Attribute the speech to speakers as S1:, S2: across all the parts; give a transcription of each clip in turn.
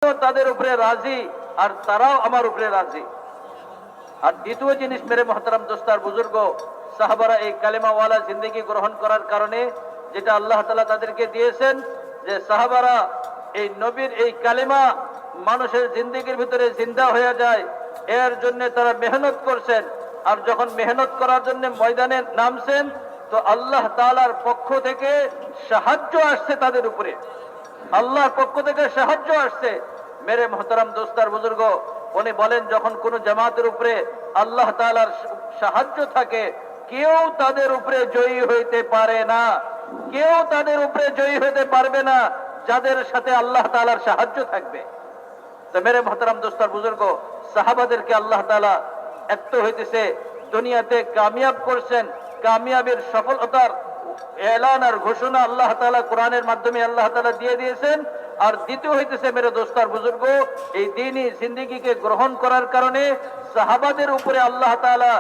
S1: তাদের উপরে রাজি আর তারাও আমার উপরে রাজি। আর দ্বিতীয় জিনিস মেরে মোহতারাম দোস্তার বুজুর্গ, সাহাবারা এই কালেমাওয়ালা জিন্দগি গ্রহণ করার কারণে যেটা আল্লাহ তাআলা তাদেরকে দিয়েছেন, যে সাহাবারা এই নবীর এই কালেমা মানুষের জিন্দগির ভিতরে জিন্দা হয়ে যায়, এর জন্য তারা মেহনত করছেন। আর যখন মেহনত করার জন্য ময়দানে নামছেন, তো আল্লাহ তাআলার পক্ষ থেকে সাহায্য আসছে তাদের উপরে, আল্লাহর পক্ষ থেকে সাহায্য আসছে। মেরে মোহতারাম দোস্তার বুজুর্গ, উনি বলেন যখন কোন জামাতের উপরে আল্লাহ তাআলার সাহায্য থাকে, কেউ তাদের উপরে জয়ী হইতে পারে না, কেউ তাদের উপরে জয়ী হইতে পারবে না যাদের সাথে আল্লাহ তাআলার সাহায্য থাকবে। তো মেরে মোহতারাম দোস্তার বুজুর্গ, সাহাবাদেরকে আল্লাহ তাআলা একটু হইতেছে দুনিয়াতে কামিয়াব করছেন, কামিয়াবের সফলতার এলান আর ঘোষণা আল্লাহ তাআলা কোরআনের মাধ্যমে আল্লাহ তাআলা দিয়ে দিয়েছেন। আর দ্বিতীয় হইতেছে মেরে দোস্তার বুজুর্গ, এই দ্বীনি জিন্দেগিকে গ্রহণ করার কারণে সাহাবাদের উপরে আল্লাহ তাআলা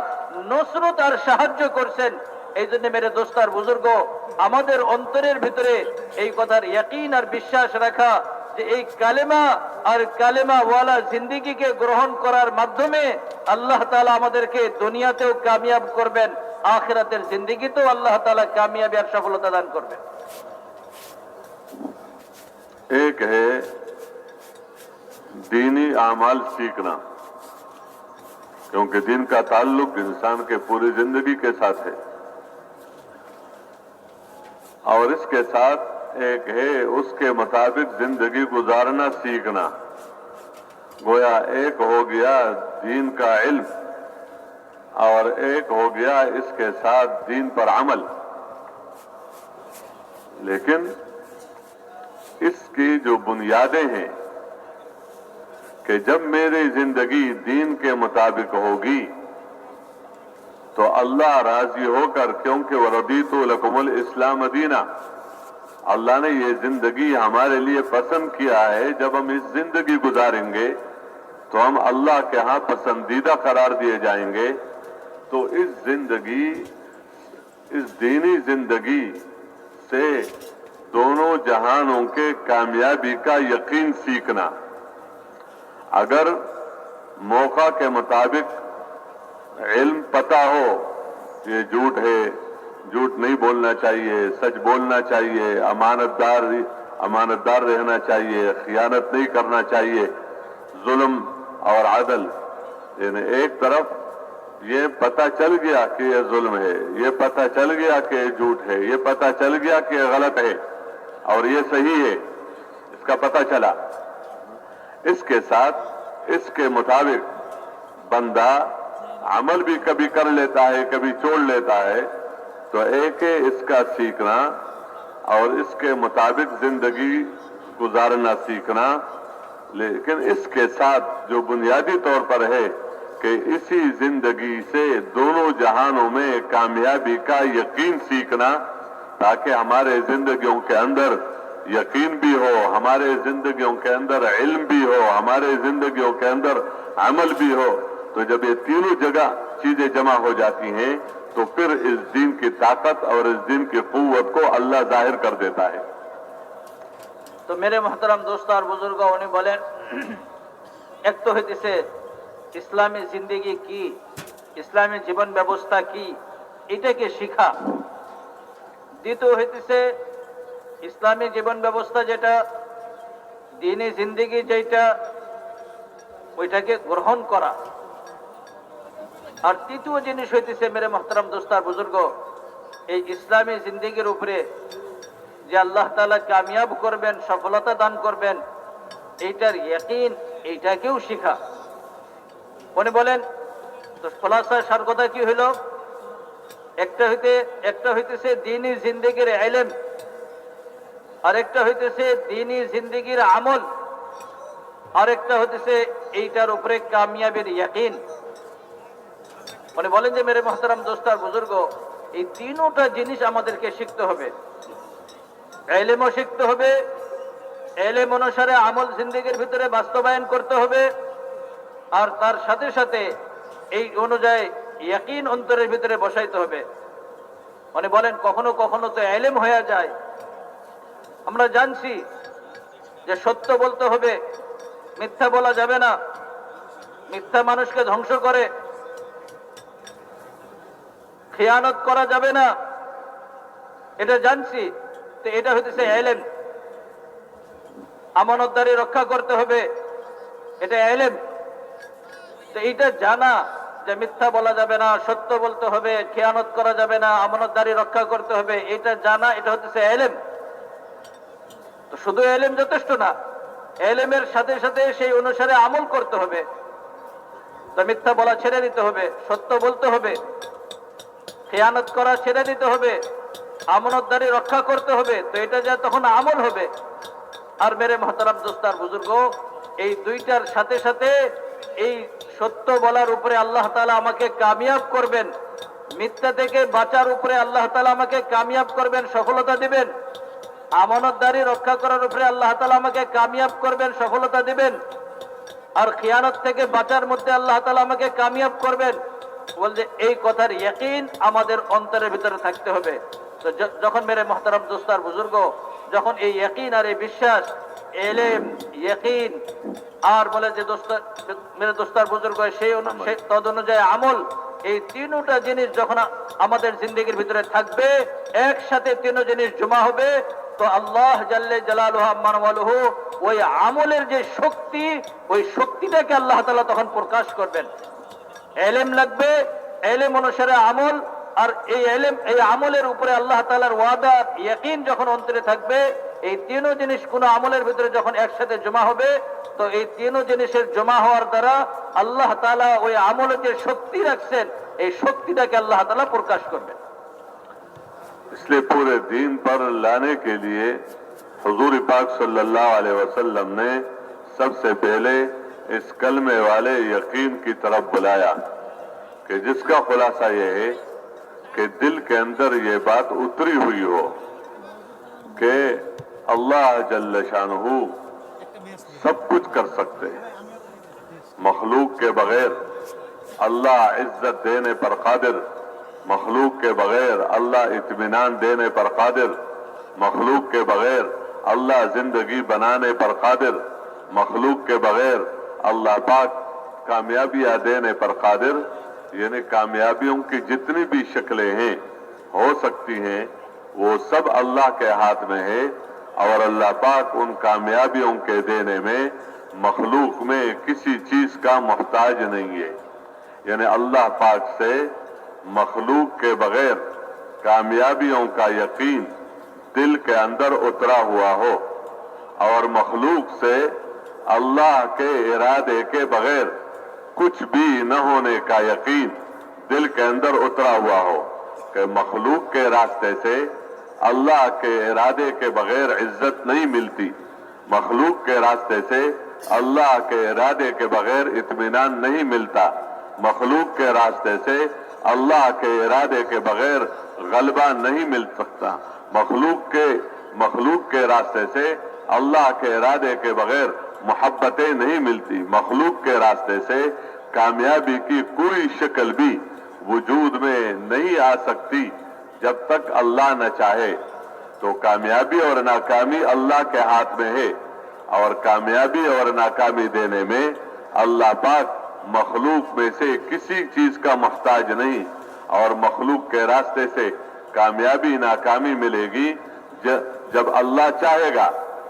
S1: নসরত আর সাহায্য করছেন। এই জন্য মেরে দোস্তার বুজুর্গ, আমাদের অন্তরের ভিতরে এই কথার ইয়াকিন আর বিশ্বাস রাখা যে এই কালেমা আর কালেমা ওয়ালা জিন্দেগিকে গ্রহণ করার মাধ্যমে আল্লাহ তাআলা আমাদেরকে দুনিয়াতেও কামিয়াব করবেন, আখিরাতের জিন্দেগিতেও আল্লাহ তাআলা কামিয়াবি আর সফলতা দান করবেন।
S2: एक है दीनी आमाल सीखना, क्योंकि दिन का ताल्लुक इंसान के पूरी जिंदगी के साथ है। और इसके साथ एक है उसके मुताबिक जिंदगी गुजारना सीखना। गोया एक हो गया दीन का इल्म और एक हो गया इसके साथ दीन पर अमल। लेकिन इसकी जो बुनियादें हैं कि जब मेरी जिंदगी दीन के मुताबिक होगी तो अल्लाह राजी होकर, क्योंकि वरदीतु लकुमुल इस्लाम दीना, अल्लाह ने ये जिंदगी हमारे लिए पसंद किया है। जब हम इस जिंदगी गुजारेंगे तो हम अल्लाह के यहाँ पसंदीदा करार दिए जाएंगे। तो इस जिंदगी, इस दीनी जिंदगी से दोनों जहानों के कामयाबी का यकीन सीखना। अगर मौका के मुताबिक इल्म पता हो, ये झूठ है, झूठ नहीं बोलना चाहिए, सच बोलना चाहिए, अमानतदार रहना चाहिए, खियानत नहीं करना चाहिए, जुल्म और अदल, यानी एक तरफ ये पता चल गया कि ये जुल्म है, ये पता चल गया कि ये झूठ है, ये पता चल गया कि ये गलत है और ये सही है, इसका पता चला। इसके साथ इसके मुताबिक बंदा अमल भी कभी कर लेता है, कभी छोड़ लेता है। तो एक है इसका सीखना और इसके मुताबिक जिंदगी गुजारना सीखना। लेकिन इसके साथ जो बुनियादी तौर पर है कि इसी जिंदगी से दोनों जहानों में कामयाबी का यकीन सीखना, ताकि हमारे जिंदगियों के अंदर यकीन भी हो, हमारे जिंदगियों के अंदर इल्म भी हो, हमारे जिंदगियों के अंदर अमल भी हो। तो जब ये तीनों जगह चीजें जमा हो जाती हैं तो फिर इस दीन की ताकत और इस दीन की कुव्वत को अल्लाह जाहिर कर देता है।
S1: तो मेरे मोहतरम दोस्त और बुजुर्ग, उन्हें बोलें एक तो হইতেছে ইসলামী জিন্দেগি কি, ইসলামী জীবন ব্যবস্থা কি, এটাকে শিখা। দ্বিতীয় হইতেছে ইসলামী জীবন ব্যবস্থা যেটা, দ্বীনি জিন্দেগি যেটা, ওইটাকে গ্রহণ করা। আর তৃতীয় জিনিস হইতেছে মেরে মোহতারাম দোস্ত আর বুজুর্গ, এই ইসলামী জিন্দেগির উপরে যে আল্লাহ তাআলা কামিয়াব করবেন, সফলতা দান করবেন, এইটার ইয়াকিন, এইটাকেও শিখা। উনি বলেন তো খোলাসা সার কথা কি হইল, একটা হইতেছে দ্বীনি জিন্দেগির ইলম, আর একটা হইতেছে দ্বীনি জিন্দেগির আমল, আর একটা হইতেছে এইটার উপরে কামিয়াবের ইয়াকিন। উনি বলেন যে মেরে মোহতারাম দোস্ত আর বুজুর্গ, এই তিনটা জিনিস আমাদেরকে শিখতে হবে। ইলমও শিখতে হবে, ইলম অনুসারে আমল জিন্দেগির ভিতরে বাস্তবায়ন করতে হবে, আর তার সাথে সাথে এই অনুযায়ী ইয়াকিন অন্তরের ভিতরে বসাইতে হবে। উনি বলেন কখনো কখনো তো ইলম হয়ে যায়, আমরা জানছি যে সত্য বলতে হবে, মিথ্যা বলা যাবে না, মিথ্যা মানুষকে ধ্বংস করে, খেয়ানত করা যাবে না, এটা জানছি। তো এটা হইতেছে এলেম। আমানতদারি রক্ষা করতে হবে, এটা এলেম। তো এইটা জানা যে মিথ্যা বলা যাবে না, সত্য বলতে হবে, খেয়ানত করা যাবে না, আমানতদারি রক্ষা করতে হবে, এটা জানা, এটা হচ্ছে এলেম। তো শুধু এলেম যথেষ্ট না, এলেমের সাথে সাথে সেই অনুসারে আমল করতে হবে। তো মিথ্যা বলা ছেড়ে দিতে হবে, সত্য বলতে হবে, খেয়ানত করা ছেড়ে দিতে হবে, আমানতদারি রক্ষা করতে হবে। তো এটা যা তখন আমল হবে। আর মেরে মহতারাম দোস্তার বুজুর্গ, এই দুইটার সাথে সাথে এই সত্য বলার উপরে আল্লাহ তাআলা আমাকে কামিয়াব করবেন, মিথ্যা থেকে বাঁচার উপরে আল্লাহ তাআলা আমাকে কামিয়াব করবেন, সফলতা দিবেন। আমানতদারি রক্ষা করার উপরে আল্লাহ তাআলা আমাকে কামিয়াব করবেন, সফলতা দিবেন। আর খিয়ানত থেকে বাঁচার মধ্যে আল্লাহ তাআলা আমাকে কামিয়াব করবেন। বলছে এই কথার ইয়াকিন আমাদের অন্তরের ভিতরে থাকতে হবে। তো যখন মেরে মহতারাম দোস্তার বুজুর্গ, যখন এই ইয়াকিন আর এই বিশ্বাস, এলেম, ইয়াকিন আর বলে যে মেরে দোস্তার বুজুর্গ সেই তদ অনুযায়ী আমল, এই তিনটা জিনিস যখন আমাদের জিন্দগির ভিতরে থাকবে, একসাথে তিন জিনিস জমা হবে, তো আল্লাহ জাল্লে জালালুহু আম্মান ওয়ালুহু ওই আমলের যে শক্তি, ওই শক্তিটাকে আল্লাহ তাআলা তখন প্রকাশ করবেন। এলেম লাগবে, এলেম অনুসারে আমল, আর এই এলেম এই আমলের উপরে আল্লাহ তাআলার ওয়াদা, ইয়াকিন যখন অন্তরে থাকবে, এই তিন জিনিস কোন আমলের ভিতরে যখন একসাথে জমা হবে, তো এই তিন জিনিসের জমা হওয়ার দ্বারা আল্লাহ তাআলা ওই আমলে যে শক্তি রাখছেন, এই শক্তিটাকে আল্লাহ তাআলা প্রকাশ করবেন।
S2: इसलिए पूरे दीन पर लाने के लिए हुजूर पाक सल्लल्लाहु अलैहि वसल्लम ने सबसे पहले इस कलमे वाले यकीन की तरफ बुलाया कि जिसका खुलासा यह है कि दिल के अंदर ये बात उतरी हुई हो कि अल्लाह जल्ल शानहू सब कुछ कर सकते हैं, मखलूक के बगैर अल्लाह इज्जत देने पर कादिर, मखलूक के बगैर अल्लाह इत्मीनान देने पर कादिर, मखलूक के बगैर अल्लाह जिंदगी बनाने पर कादिर, मखलूक के बगैर अल्लाह पाक कामयाबियां देने पर कादिर। यानी कामयाबियों की जितनी भी शक्लें हैं, हो सकती हैं, वो सब अल्लाह के हाथ में है। और अल्लाह पाक उन कामयाबियों के देने में मखलूक में किसी चीज का मोहताज नहीं है। यानी अल्लाह पाक से मखलूक के बगैर कामयाबियों का यकीन दिल के अंदर उतरा हुआ हो, और मखलूक से अल्लाह के इरादे के बगैर कुछ भी न होने का यकीन दिल के अंदर उतरा हुआ हो कि मखलूक के रास्ते से अल्लाह के इरादे के बगैर इज्जत नहीं मिलती, मखलूक के रास्ते से अल्लाह के इरादे के बगैर इत्मीनान नहीं मिलता, मखलूक के रास्ते से अल्लाह के इरादे के बगैर गलबा नहीं मिल सकता, मखलूक के रास्ते से अल्लाह के इरादे के बगैर मोहब्बतें नहीं मिलती, मखलूक के रास्ते से कामयाबी की कोई शक्ल भी वजूद में नहीं आ सकती जब तक अल्लाह न चाहे। तो कामयाबी और नाकामी अल्लाह के हाथ में है, और कामयाबी और नाकामी देने में अल्लाह पाक मखलूक में से किसी चीज का मोहताज नहीं, और मखलूक के रास्ते से कामयाबी नाकामी मिलेगी जब अल्लाह चाहेगा।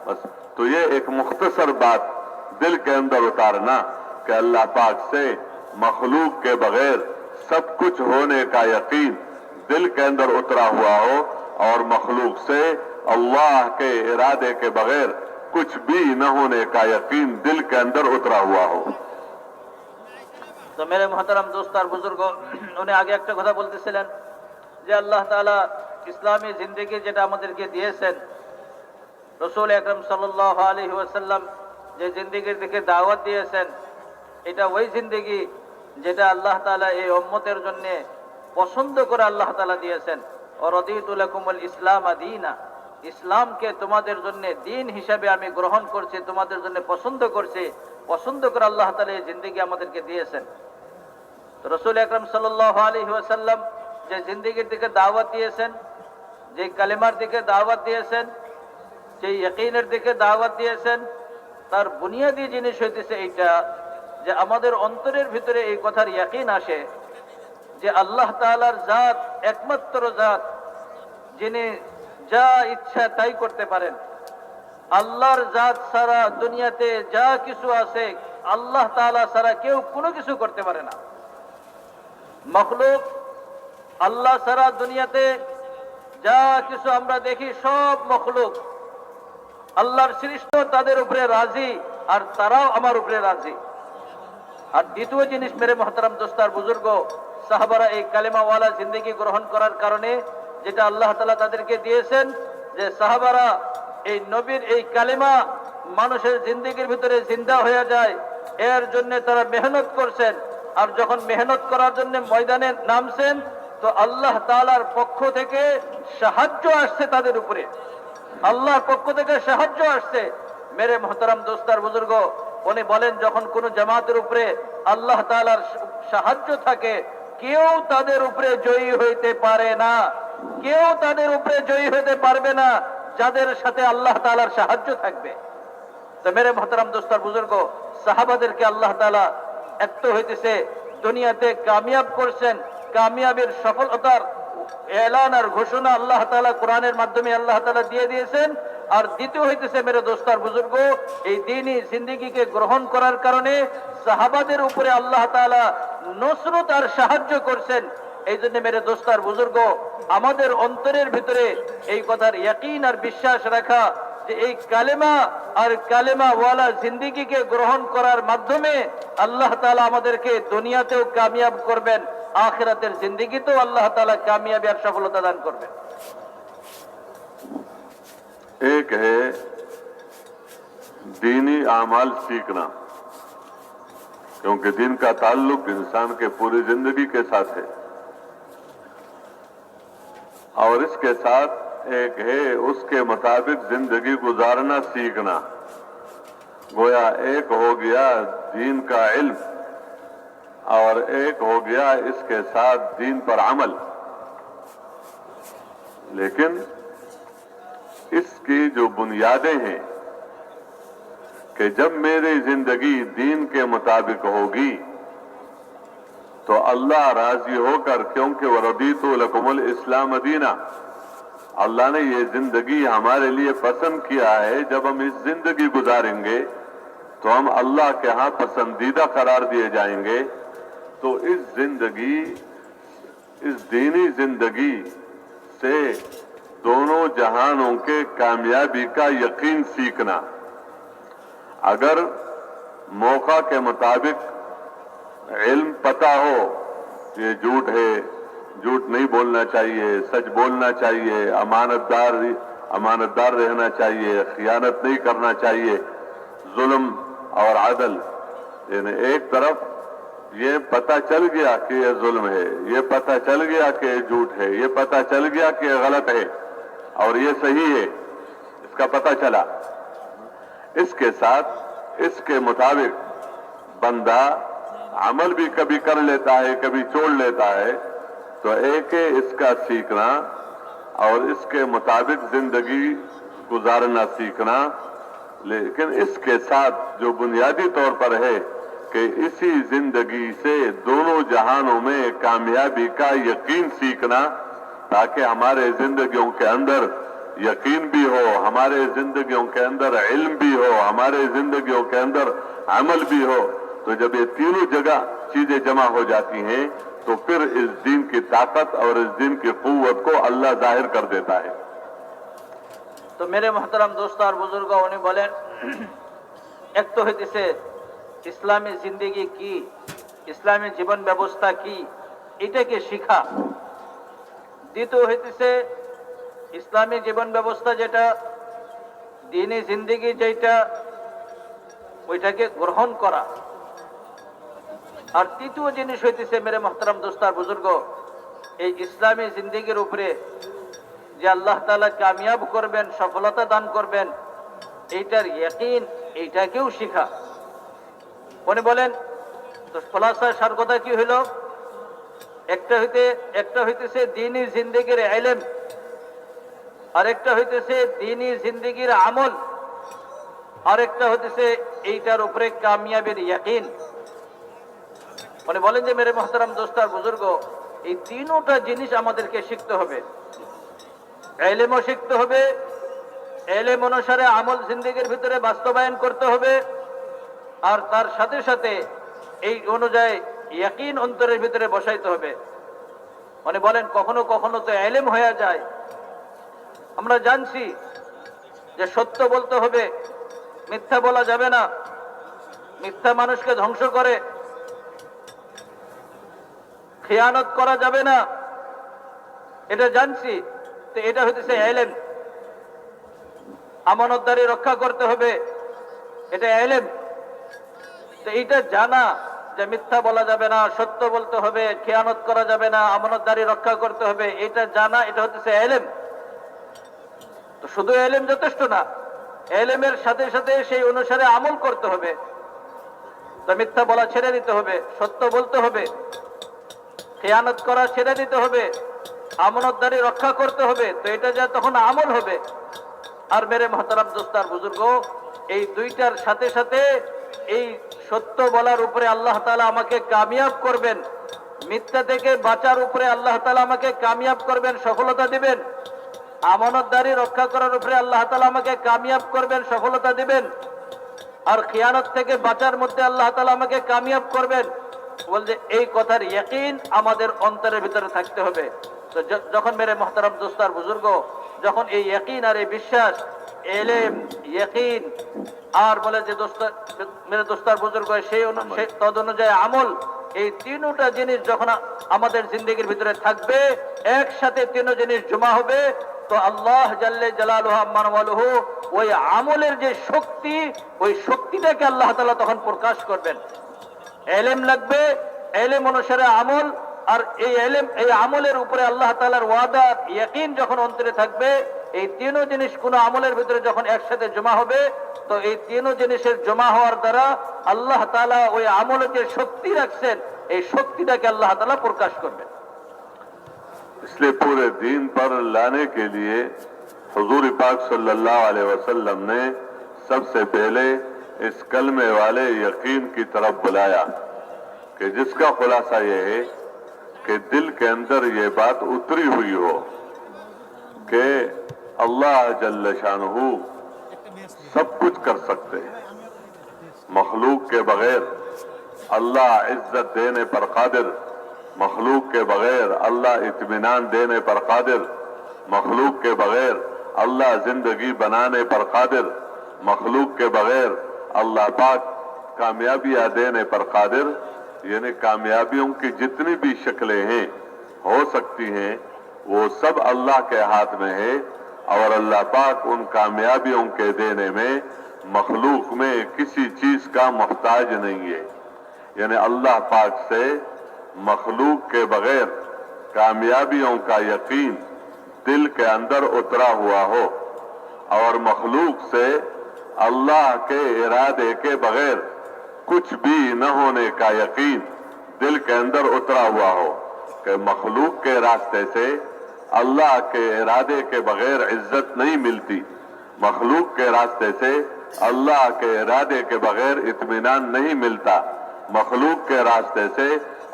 S2: बस तो ये एक मुख्तसर बात दिल के अंदर उतारना कि अल्लाह पाक से मखलूक के बगैर सब कुछ होने का यकीन दिल के अंदर उतरा हुआ हो, और मखलूक से अल्लाह के इरादे के बगैर कुछ भी न होने का यकीन दिल के अंदर उतरा हुआ हो।
S1: তো মেরে মহতারাম দোস্ত আর বুজুর্গ, উনি আগে একটা কথা বলতেছিলেন যে আল্লাহ তাআলা ইসলামী জিন্দেগি যেটা আমাদেরকে দিয়েছেন, রাসূল আকরাম সাল্লাল্লাহু আলাইহি ওয়াসাল্লাম যে জিন্দেগির দিকে দাওয়াত দিয়েছেন, এটা ওই জিন্দেগি যেটা আল্লাহ তাআলা এই উম্মতের জন্য পছন্দ করে আল্লাহ তাআলা দিয়েছেন। ওয়ারাদিতু লাকুমুল ইসলাম দীনা, ইসলামকে তোমাদের জন্য দিন হিসাবে আমি গ্রহণ করছি, তোমাদের জন্য পছন্দ করছি, পছন্দ করে আল্লাহ তাআলা এই জিন্দেগি আমাদেরকে দিয়েছেন। তো রাসূল আকরাম সাল্লাল্লাহু আলাইহি ওয়াসাল্লাম যে জিন্দেগির দিকে দাওয়াত দিয়েছেন, যে কালেমার দিকে দাওয়াত দিয়েছেন, যে ইয়াকিনের দিকে দাওয়াত দিয়েছেন, তার বুনিয়াদী জিনিস হইতেছে এইটা যে আমাদের অন্তরের ভিতরে এই কথার ইয়াকিন আসে যে আল্লাহ তাআলার জাত একমাত্র জাত যিনি যা ইচ্ছা তাই করতে পারেন। আল্লাহর জাত ছাড়া দুনিয়াতে যা কিছু আছে আল্লাহ তাআলা ছাড়া কেউ কোনো কিছু করতে পারে না। মখলুক আল্লাহ ছাড়া দুনিয়াতে যা কিছু আমরা দেখি সব মখলুক আল্লাহর সৃষ্ট, তাদের উপরে রাজি আর তারাও আমার উপরে রাজি। আর দ্বিতীয় জিনিস মেরে মহতারাম দোস্তার বুজুর্গ, সাহাবারা এই কালেমাওয়ালা জিন্দেগি গ্রহণ করার কারণে যেটা আল্লাহ তাআলা তাদেরকে দিয়েছেন, যে সাহাবারা এই নবীর এই কালেমা মানুষের জিন্দেগির ভিতরে জিন্দা হয়ে যায়, এর জন্য তারা মেহনত করছেন। আর যখন মেহনত করার জন্য ময়দানে নামছেন তো আল্লাহ তাআলার পক্ষ থেকে সাহায্য আসছে তাদের উপরে, আল্লাহর পক্ষ থেকে সাহায্য আসছে। মেরে মহতারাম দোস্তার বুজুর্গ, উনি বলেন যখন কোন জামাতের উপরে আল্লাহ তাআলার সাহায্য থাকে কেউ তাদের উপরে জয়ী হইতে পারে না, কেউ তাদের উপরে জয়ী হইতে পারবে না যাদের সাথে আল্লাহ তাআলার সাহায্য থাকবে। তো মেরে মহতারাম দোস্তার বুজুর্গ, সাহাবাদেরকে আল্লাহ তাআলা একটু হইতেছে দুনিয়াতে কামিয়াব করছেন, কামিয়াবের সফলতার এলান আর ঘোষণা আল্লাহ তাআলা কোরআনের মাধ্যমে আল্লাহ তাআলা দিয়ে দিয়েছেন। আর দ্বিতীয় হইতেছে মেরে দোস্তার বুজুর্গ, এই দ্বীনি জিন্দেগিকে গ্রহণ করার কারণে সাহাবাদের উপরে আল্লাহ তাআলা নসরত আর সাহায্য করছেন। এই জন্য মেরে দোস্তার বুজুর্গ, আমাদের অন্তরের ভিতরে এই কথার ইয়াকিন আর বিশ্বাস রাখা যে এই কালেমা আর কালেমা ওয়ালা জিন্দেগিকে গ্রহণ করার মাধ্যমে আল্লাহ তাআলা আমাদেরকে দুনিয়াতেও কামিয়াব করবেন, আখিরাতের জিন্দেগিতেও আল্লাহ তাআলা কামিয়াবি আর সফলতা দান করবেন।
S2: एक है दीनी आमाल सीखना, क्योंकि दीन का ताल्लुक इंसान के पूरी जिंदगी के साथ है। और इसके साथ एक है उसके मुताबिक जिंदगी गुजारना सीखना। गोया एक हो गया दीन का इल्म और एक हो गया इसके साथ दीन पर अमल। लेकिन इसकी जो बुनियादें हैं कि जब मेरी जिंदगी दीन के मुताबिक होगी तो अल्लाह राजी होकर, क्योंकि वरदीतु लकुमुल इस्लाम दीना, अल्लाह ने ये जिंदगी हमारे लिए पसंद किया है। जब हम इस जिंदगी गुजारेंगे तो हम अल्लाह के यहाँ पसंदीदा करार दिए जाएंगे। तो इस जिंदगी, इस दीनी जिंदगी से दोनों जहानों के कामयाबी का यकीन सीखना। अगर मौका के मुताबिक इल्म पता हो ये झूठ है, झूठ नहीं बोलना चाहिए, सच बोलना चाहिए, अमानतदार रहना चाहिए, खियानत नहीं करना चाहिए, जुल्म और अदल, यानी एक तरफ ये पता चल गया कि ये जुल्म है, ये पता चल गया कि ये झूठ है, ये पता चल गया कि ये गलत है और ये सही है, इसका पता चला। इसके साथ इसके मुताबिक बंदा अमल भी कभी कर लेता है, कभी छोड़ लेता है। तो एक है इसका सीखना और इसके मुताबिक जिंदगी गुजारना सीखना। लेकिन इसके साथ जो बुनियादी तौर पर है कि इसी जिंदगी से दोनों जहानों में कामयाबी का यकीन सीखना, ताकि हमारे जिंदगियों के अंदर यकीन भी हो, हमारे जिंदगियों के अंदर इल्म भी हो, हमारे जिंदगियों के अंदर अमल भी हो। तो जब ये तीनों जगह चीजें जमा हो जाती हैं तो फिर इस दीन की ताकत और इस दीन की कुव्वत को अल्लाह जाहिर कर देता है।
S1: तो मेरे मोहतरम दोस्त और बुजुर्ग, उन्हें बोलें एक तो হইতেছে ইসলামী জিন্দেগি কি, ইসলামী জীবন ব্যবস্থা কি, এটাকে শিখা। দ্বিতীয় হইতেছে ইসলামী জীবন ব্যবস্থা যেটা, দ্বীনি জিন্দেগি যেটা, ওইটাকে গ্রহণ করা। আর তৃতীয় জিনিস হইতেছে মেরে মোহতারাম দোস্ত আর বুজুর্গ, এই ইসলামী জিন্দেগির উপরে যে আল্লাহ তাআলা কামিয়াব করবেন, সফলতা দান করবেন, এইটার ইয়াকিন, এইটাকেও শিখা। উনি বলেন তো খোলাসা সার কথা কি হইল, একটা হইতেছে দ্বীনি জিন্দেগির ইলম, আর একটা হইতেছে দ্বীনি জিন্দেগির আমল। আরেকটা হতেছে এইটার উপরে কামিয়াবির ইয়াকিন। মানে বলেন যে মেরে মোহতারাম দোস্তার বুজুর্গ, এই তিনটা জিনিস আমাদেরকে শিখতে হবে। ইলমও শিখতে হবে, ইলম অনুসারে আমল জিন্দেগির ভিতরে বাস্তবায়ন করতে হবে, আর তার সাথে সাথে এই অনুযায়ী ইয়াকিন অন্তরের ভিতরে বসাইতে হবে। মানে বলেন কখনো কখনো তো ইলম হয়ে যায়, আমরা জানছি যে সত্য বলতে হবে, মিথ্যা বলা যাবে না, মিথ্যা মানুষকে ধ্বংস করে, খেয়ানত করা যাবে না, এটা জানছি। তো এটা হইতেছে ইলম। আমানতদারি রক্ষা করতে হবে, এটা ইলম। তো এইটা জানা যে মিথ্যা বলা যাবে না, সত্য বলতে হবে, খেয়ানত করা যাবে না, আমানতদারি রক্ষা করতে হবে, এটা জানা, এটা হচ্ছে ইলম। তো শুধু ইলম যথেষ্ট না, ইলমের সাথে সাথে সেই অনুসারে আমল করতে হবে। তো মিথ্যা বলা ছেড়ে দিতে হবে, সত্য বলতে হবে, খেয়ানত করা ছেড়ে দিতে হবে, আমানতদারি রক্ষা করতে হবে। তো এটা যা তখন আমল হবে। আর মেরে মহতারাম দোস্তার বুজুর্গ, এই দুইটার সাথে সাথে এই সত্য বলার উপরে আল্লাহ তাআলা আমাকে কামিয়াব করবেন, মিথ্যা থেকে বাঁচার উপরে আল্লাহ তাআলা আমাকে কামিয়াব করবেন, সফলতা দিবেন, আমানতদারি রক্ষা করার উপরে আল্লাহ তাআলা আমাকে কামিয়াব করবেন, সফলতা দিবেন, আর খিয়ানত থেকে বাঁচার মধ্যে আল্লাহ তাআলা আমাকে কামিয়াব করবেন। বলছে এই কথার ইয়াকিন আমাদের অন্তরের ভিতরে থাকতে হবে। তো যখন মেরে মহতারাম দোস্তার বুজুর্গ, যখন এই ইয়াকিন আর এই বিশ্বাস, ইলম, ইয়াকিন আর বলে যে মেরে দোস্তার বুজুর্গ সেই তদ অনুযায়ী আমল, এই তিনটা জিনিস যখন আমাদের জিন্দেগির ভিতরে থাকবে, একসাথে তিন জিনিস জমা হবে, তো আল্লাহ জাল্লে জালালুহু আম্মান ওয়ালুহু ওই আমলের যে শক্তি, ওই শক্তিটাকে আল্লাহ তাআলা তখন প্রকাশ করবেন। ইলম লাগবে, ইলম অনুসারে আমল, আর এই ইলম এই আমলের উপরে আল্লাহ তাআলার ওয়াদা, ইয়াকিন যখন অন্তরে থাকবে, এই তিন জিনিস কোন আমলের ভিতরে যখন একসাথে জমা হবে, তো এই তিন জিনিসের জমা হওয়ার দ্বারা আল্লাহ তাআলা ওই আমলে যে শক্তি রাখছেন, এই শক্তিটাকে আল্লাহ তাআলা প্রকাশ করবেন।
S2: इसलिए पूरे दीन पर लाने के लिए हुजूर पाक सल्लल्लाहु अलैहि वसल्लम ने सबसे पहले इस कलमे वाले यकीन की तरफ बुलाया कि जिसका खुलासा यह है कि दिल के अंदर ये बात उतरी हुई हो कि अल्लाह जल्ल शानुहु सब कुछ कर सकते हैं, मखलूक के बगैर अल्लाह इज्जत देने पर कादिर, मखलूक के बगैर अल्लाह इत्मीनान देने पर कादिर, मखलूक के बगैर अल्लाह जिंदगी बनाने पर कादिर, मखलूक के बगैर अल्लाह पाक कामयाबियां देने पर कादिर। यानी कामयाबियों की जितनी भी शक्लें हैं हो सकती हैं, वो सब अल्लाह के हाथ में है, और अल्लाह पाक उन कामयाबियों के देने में मखलूक में किसी चीज का मोहताज नहीं है। यानी अल्लाह पाक से मखलूक के बगैर कामयाबियों का यकीन दिल के अंदर उतरा हुआ हो, और मखलूक से अल्लाह के इरादे के बगैर कुछ भी न होने का यकीन दिल के अंदर उतरा हुआ हो कि मखलूक के रास्ते से अल्लाह के इरादे के बगैर इज्जत नहीं मिलती, मखलूक के रास्ते से अल्लाह के इरादे के बगैर इत्मीनान नहीं मिलता, मखलूक के रास्ते से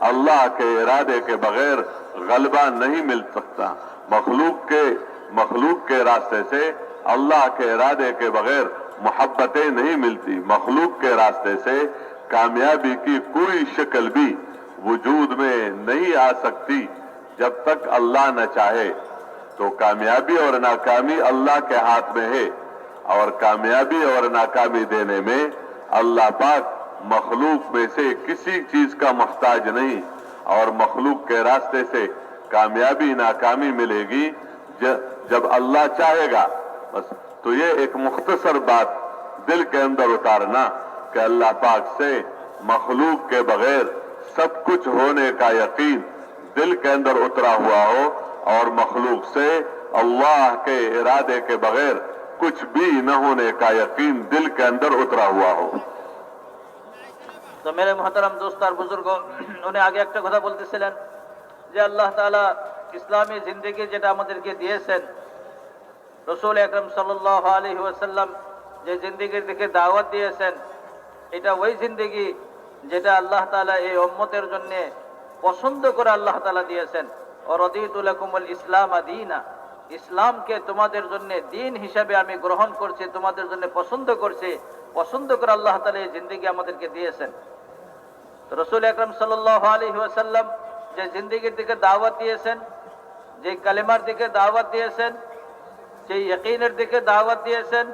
S2: अल्लाह के इरादे के बगैर गलबा नहीं मिल सकता, मखलूक के रास्ते से अल्लाह के इरादे के बगैर मोहब्बतें नहीं मिलती, मखलूक के रास्ते से कामयाबी की कोई शक्ल भी वजूद में नहीं आ सकती जब तक अल्लाह न चाहे। तो कामयाबी और नाकामी अल्लाह के हाथ में है, और कामयाबी और नाकामी देने में अल्लाह पाक मखलूक में से किसी चीज का मोहताज नहीं, और मखलूक के रास्ते से कामयाबी नाकामी मिलेगी जब अल्लाह चाहेगा। बस तो ये एक मुख्तसर बात दिल के अंदर उतारना कि अल्लाह पाक से मखलूक के बगैर सब कुछ होने का यकीन दिल के अंदर उतरा हुआ हो, और मखलूक से अल्लाह के इरादे के बगैर कुछ भी न होने का यकीन दिल के अंदर उतरा हुआ हो।
S1: তো মেরে মহতারাম দোস্ত আর বুজুর্গ, উনি আগে একটা কথা বলতেছিলেন যে আল্লাহ তাআলা ইসলামী জিন্দেগি যেটা আমাদেরকে দিয়েছেন, রাসূল আকরাম সাল্লাল্লাহু আলাইহি ওয়াসাল্লাম যে জিন্দেগির দিকে দাওয়াত দিয়েছেন, এটা ওই জিন্দেগি যেটা আল্লাহ তাআলা এই উম্মতের জন্য পছন্দ করে আল্লাহ তাআলা দিয়েছেন। ওয়ারাদিতু লাকুমুল ইসলাম দীনা, ইসলামকে তোমাদের জন্য দিন হিসাবে আমি গ্রহণ করছি, তোমাদের জন্য পছন্দ করছি, পছন্দ করে আল্লাহ তাআলা এই জিন্দেগি আমাদেরকে দিয়েছেন। রাসূল আকরাম সাল্লাল্লাহু আলাইহি ওয়াসাল্লাম যে জিন্দেগির দিকে দাওয়াত দিয়েছেন, যে কালেমার দিকে দাওয়াত দিয়েছেন, যে ইয়াকিনের দিকে দাওয়াত দিয়েছেন,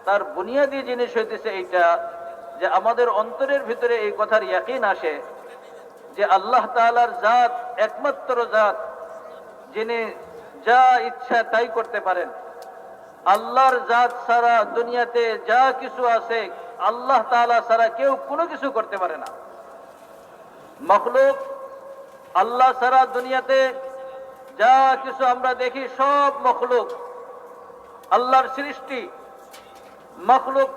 S1: তার বুনিয়াদী জিনিস হইতেছে এইটা যে আমাদের অন্তরের ভিতরে এই কথার ইয়াকিন আসে যে আল্লাহ তাআলার জাত একমাত্র জাত যিনি যা ইচ্ছা তাই করতে পারেন। আল্লাহর জাত ছাড়া দুনিয়াতে যা কিছু আছে আল্লাহ তাআলা ছাড়া কেউ কোনো কিছু করতে পারে না। মখলুক আল্লাহ ছাড়া দুনিয়াতে যা কিছু আমরা দেখি সব মখলুক, আল্লাহর সৃষ্টি। মখলুক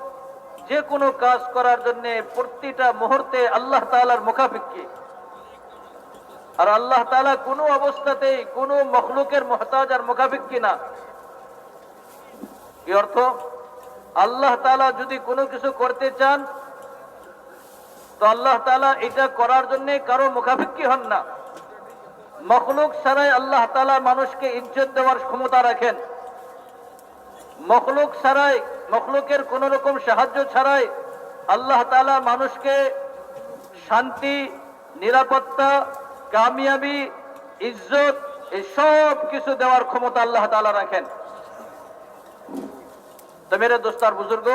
S1: যে কোনো কাজ করার জন্য প্রতিটা মুহূর্তে আল্লাহ তাআলার মুখাপেক্ষী। আর আল্লাহ তাআলা কোনো অবস্থাতেই কোনো মখলুকের মুহতাজ আর মুখাপেক্ষী না। কি অর্থ? আল্লাহ তাআলা যদি কোনো কিছু করতে চান তো আল্লাহ তাআলা এটা করার জন্য কারো মুখাপেক্ষী হন না। মখলুক ছাড়াই আল্লাহ তাআলা মানুষকে ইজ্জত দেওয়ার ক্ষমতা রাখেন। মখলুক ছাড়াই, মখলুকের কোন রকম সাহায্য ছাড়াই আল্লাহ তাআলা মানুষকে শান্তি, নিরাপত্তা, কামিয়াবি, ইজ্জত এই সব কিছু দেওয়ার ক্ষমতা আল্লাহ তাআলা রাখেন। তো মেরে দোস্তার বুজুর্গ,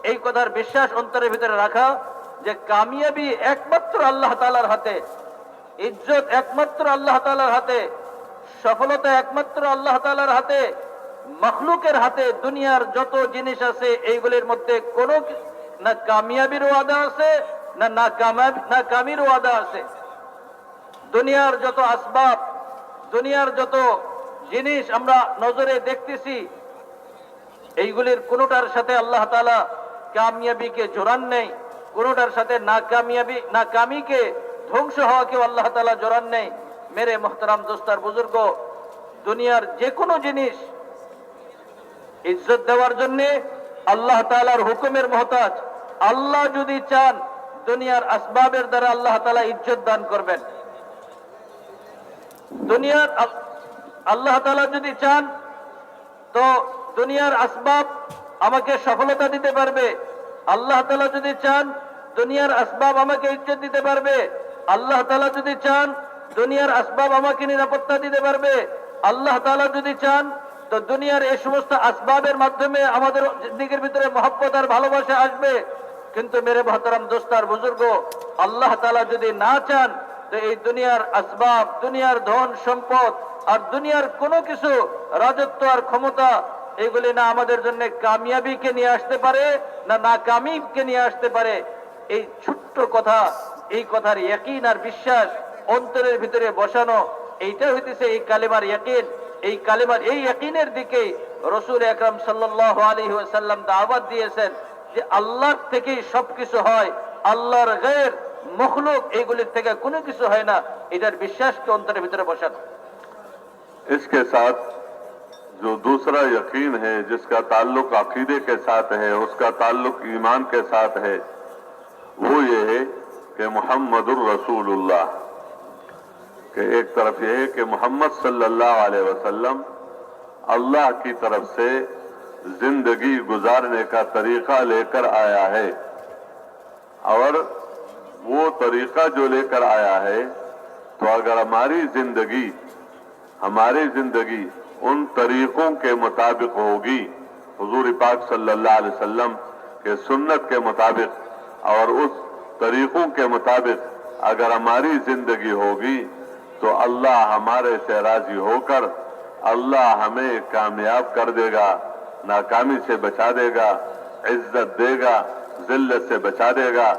S1: এই কথার বিশ্বাস অন্তরের ভিতরে রাখা যে কামিয়াবি একমাত্র আল্লাহ তাআলার হাতে, ইজ্জত একমাত্র আল্লাহ তাআলার হাতে, সফলতা একমাত্র আল্লাহ তাআলার হাতে। মখলুকের হাতে দুনিয়ার যত জিনিস আছে এইগুলির মধ্যে কোনো না কামিয়াবির ওয়াদা আছে না কামির ওয়াদা আছে। দুনিয়ার যত আসবাব, দুনিয়ার যত জিনিস আমরা নজরে দেখতেছি এইগুলির কোনোটার সাথে আল্লাহ তাআলা কামিয়াবিকে জোরান নেই, কোনোটার সাথে নাকামিকে ধ্বংস হওয়াকেও আল্লাহ তাআলা জোরান নেই। মেরে মোহতারাম দোস্তার বুজুর্গ, দুনিয়ার যে কোনো জিনিস ইজ্জত দেওয়ার জন্য আল্লাহ তাআলার হুকুমের মুহতাজ। আল্লাহ যদি চান দুনিয়ার আসবাবের দ্বারা আল্লাহ তাআলা ইজ্জত দান করবেন। দুনিয়ার আল্লাহ তাআলা যদি চান তো দুনিয়ার আসবাব আমাকে সফলতা দিতে পারবে। আল্লাহ তাআলা যদি চান দুনিয়ার আসবাব আমাকে ইজ্জত দিতে পারবে। আল্লাহ তাআলা যদি চান দুনিয়ার আসবাব আমাকে নিরাপত্তা দিতে পারবে। আল্লাহ তাআলা যদি চান তো দুনিয়ার এই সমস্ত আসবাবের মাধ্যমে আমাদের জিন্দেগির ভিতরে মহব্বত আর ভালোবাসা আসবে। কিন্তু মেরে মোহতারাম দোস্তার বুজুর্গ, আল্লাহ তাআলা যদি না চান তো এই দুনিয়ার আসবাব, দুনিয়ার ধন সম্পদ আর দুনিয়ার কোনো কিছু, রাজত্ব আর ক্ষমতা, এগুলি না আমাদের জন্য কামিয়াবিকে নিয়ে আসতে পারে না নাকামিকে নিয়ে আসতে পারে। এই ছোট্ট কথা, এই কথার ইয়াকিন আর বিশ্বাস অন্তরের ভিতরে বসানো, এইটা হইতেছে এই কালেমার ইয়াকিন। এই কালেমার এই ইয়াকিনের দিকে রাসূল আকরাম সাল্লাল্লাহু আলাইহি ওয়াসাল্লাম দাওয়াত দিয়েছেন যে আল্লাহর থেকেই সবকিছু হয়, আল্লাহর গায়র মখলুক এইগুলির থেকে কোনো কিছু হয় না। এটার বিশ্বাসকে অন্তরের ভিতরে বসানো।
S2: इसके साथ जो दूसरा यकीन है जिसका ताल्लुक अकीदे के साथ है, उसका ताल्लुक ईमान के साथ है, वो ये है कि मुहम्मदुर रसूलुल्लाह, कि एक तरफ ये है कि मोहम्मद सल्लल्लाहु अलैहि वसल्लम अल्लाह की तरफ से जिंदगी गुजारने का तरीका लेकर आया है, और वो तरीका जो लेकर आया है तो अगर हमारी जिंदगी उन तरीकों के मुताबिक होगी, हुजूर पाक सल्लल्लाहु अलैहि वसल्लम के सुन्नत के मुताबिक और उस तरीकों के मुताबिक अगर हमारी जिंदगी होगी तो अल्लाह हमारे से राजी होकर अल्लाह हमें कामयाब कर देगा, नाकामी से बचा देगा, इज्जत देगा, जिल्लत से बचा देगा,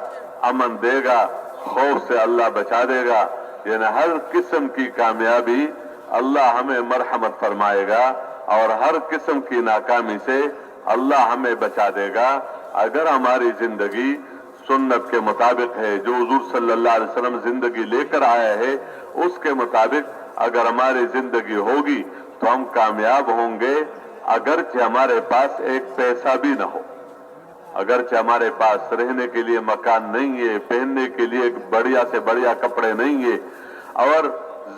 S2: अमन देगा, खौफ से अल्लाह बचा देगा। यानी हर किस्म की कामयाबी अल्लाह हमें मरहमत फरमाएगा और हर किस्म की नाकामी से अल्लाह हमें बचा देगा अगर हमारी जिंदगी सुन्नत के मुताबिक है, जो हुजूर सल्लल्लाहु अलैहि वसल्लम जिंदगी लेकर आया है उसके मुताबिक अगर हमारी जिंदगी होगी तो हम कामयाब होंगे, अगरचे हमारे पास एक पैसा भी न हो। अगरचे हमारे पास रहने के लिए मकान नहीं है, पहनने के लिए बढ़िया से बढ़िया कपड़े नहीं है, और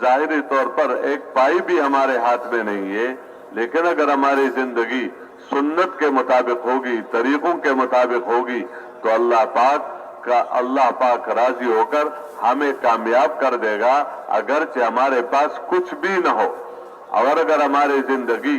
S2: जाहिरी तौर पर एक पाई भी हमारे हाथ में नहीं है, लेकिन अगर हमारी जिंदगी सुन्नत के मुताबिक होगी, तरीकों के मुताबिक होगी, तो अल्लाह पाक राजी होकर हमें कामयाब कर देगा, अगरचे हमारे पास कुछ भी न हो। और अगर हमारी जिंदगी